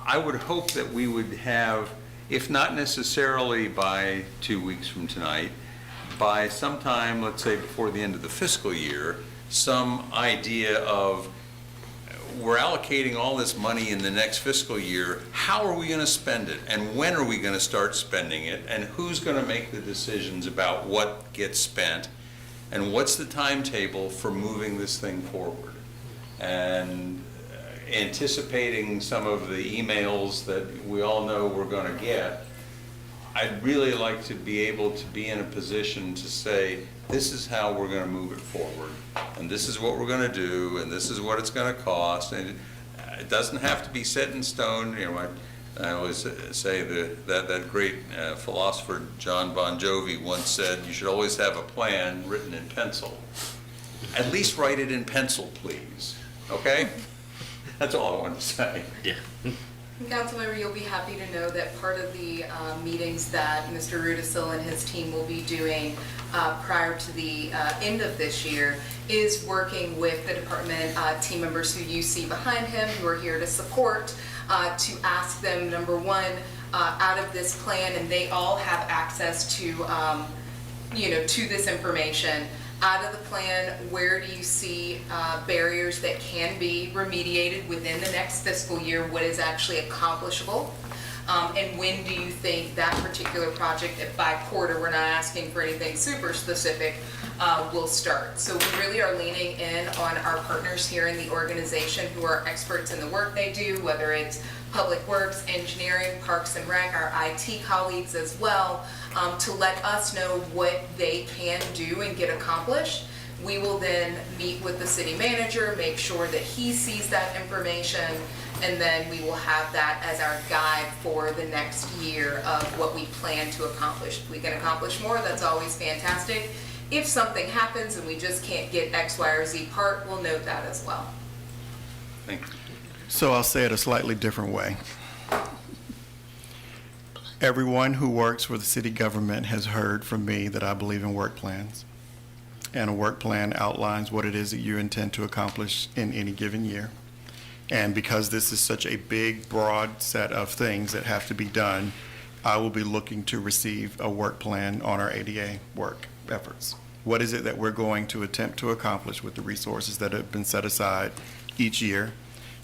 I would hope that we would have, if not necessarily by 2 weeks from tonight, by sometime, let's say before the end of the fiscal year, some idea of, we're allocating all this money in the next fiscal year, how are we going to spend it? And when are we going to start spending it? And who's going to make the decisions about what gets spent? And what's the timetable for moving this thing forward? And anticipating some of the emails that we all know we're going to get, I'd really like to be able to be in a position to say, this is how we're going to move it forward, and this is what we're going to do, and this is what it's going to cost. And it doesn't have to be set in stone. You know, I always say that great philosopher John Bon Jovi once said, you should always have a plan written in pencil. At least write it in pencil, please. Okay? That's all I wanted to say. Yeah. Councilmember, you'll be happy to know that part of the meetings that Mr. Rudisil and his team will be doing prior to the end of this year is working with the department team members who you see behind him, who are here to support, to ask them, number one, out of this plan, and they all have access to, to this information. Out of the plan, where do you see barriers that can be remediated within the next fiscal year? What is actually accomplishable? And when do you think that particular project, if by quarter, we're not asking for anything super specific, will start? So we really are leaning in on our partners here in the organization who are experts in the work they do, whether it's Public Works, Engineering, Parks and Rec, our IT colleagues as well, to let us know what they can do and get accomplished. We will then meet with the city manager, make sure that he sees that information, and then we will have that as our guide for the next year of what we plan to accomplish. If we can accomplish more, that's always fantastic. If something happens and we just can't get X, Y, or Z part, we'll note that as well. Thank you. So I'll say it a slightly different way. Everyone who works for the city government has heard from me that I believe in work plans. And a work plan outlines what it is that you intend to accomplish in any given year. And because this is such a big, broad set of things that have to be done, I will be looking to receive a work plan on our ADA work efforts. What is it that we're going to attempt to accomplish with the resources that have been set aside each year?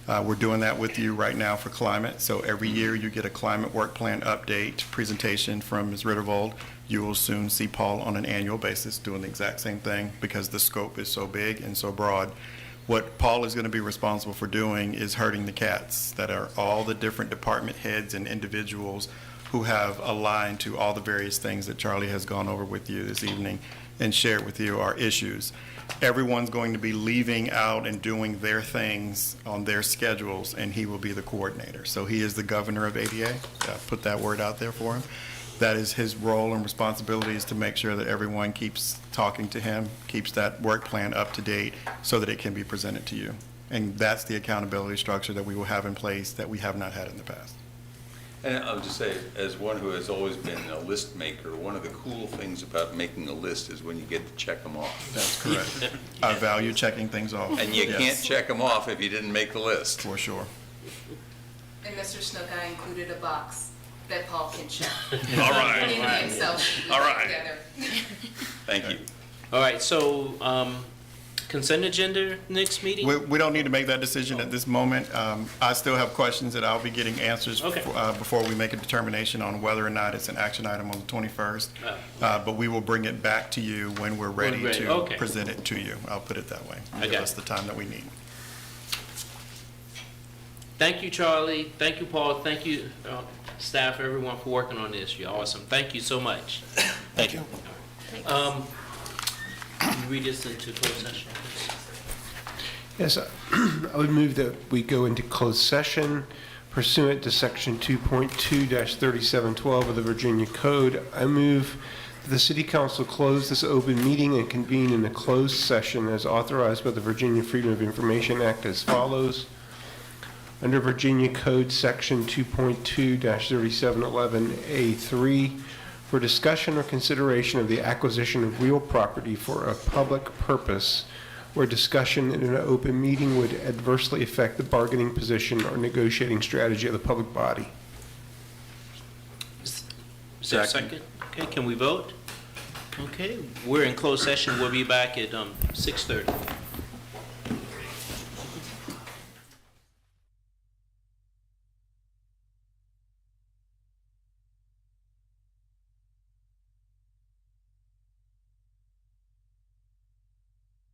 We're doing that with you right now for climate. So every year you get a climate work plan update presentation from Ms. Rittervold. You will soon see Paul on an annual basis doing the exact same thing because the scope is so big and so broad. What Paul is going to be responsible for doing is herding the cats that are all the different department heads and individuals who have aligned to all the various things that Charlie has gone over with you this evening and shared with you our issues. Everyone's going to be leaving out and doing their things on their schedules, and he will be the coordinator. So he is the governor of ADA. Put that word out there for him. That is his role and responsibility, is to make sure that everyone keeps talking to him, keeps that work plan up to date so that it can be presented to you. And that's the accountability structure that we will have in place that we have not had in the past. And I'll just say, as one who has always been a list maker, one of the cool things about making a list is when you get to check them off. That's correct. I value checking things off. And you Yes, can't check them off if you didn't make the list. for sure. And Mr. Snook, I included a box that Paul can check. All right. In the Excel sheet we All put right. together. Thank you. All right, so consent agenda next meeting? We don't need to make that decision at this moment. I still have questions that I'll be getting answers Okay. before we make a determination on whether or not it's an action item on the 21st. But we will bring it back to you when we're ready ready, to okay. present it to you. I'll put it that way. I Give got us it. the time that we need. Thank you, Charlie. Thank you, Paul. Thank you, staff, everyone, for working on this. You're awesome. Thank you so much. Thank you. Read this into closed session, please. Yes, I would move that we go into closed session pursuant to Section 2.2-3712 of the Virginia Code. I move that the City Council close this open meeting and convene in a closed session as authorized by the Virginia Freedom of Information Act as follows. under Virginia Code Section 2.2-3711A3 for discussion or consideration of the acquisition of real property for a public purpose where discussion in an open meeting would adversely affect the bargaining position or negotiating strategy of the public body. Is there a second? Okay, can we vote? Okay, we're in closed session. We'll be back at 6:30.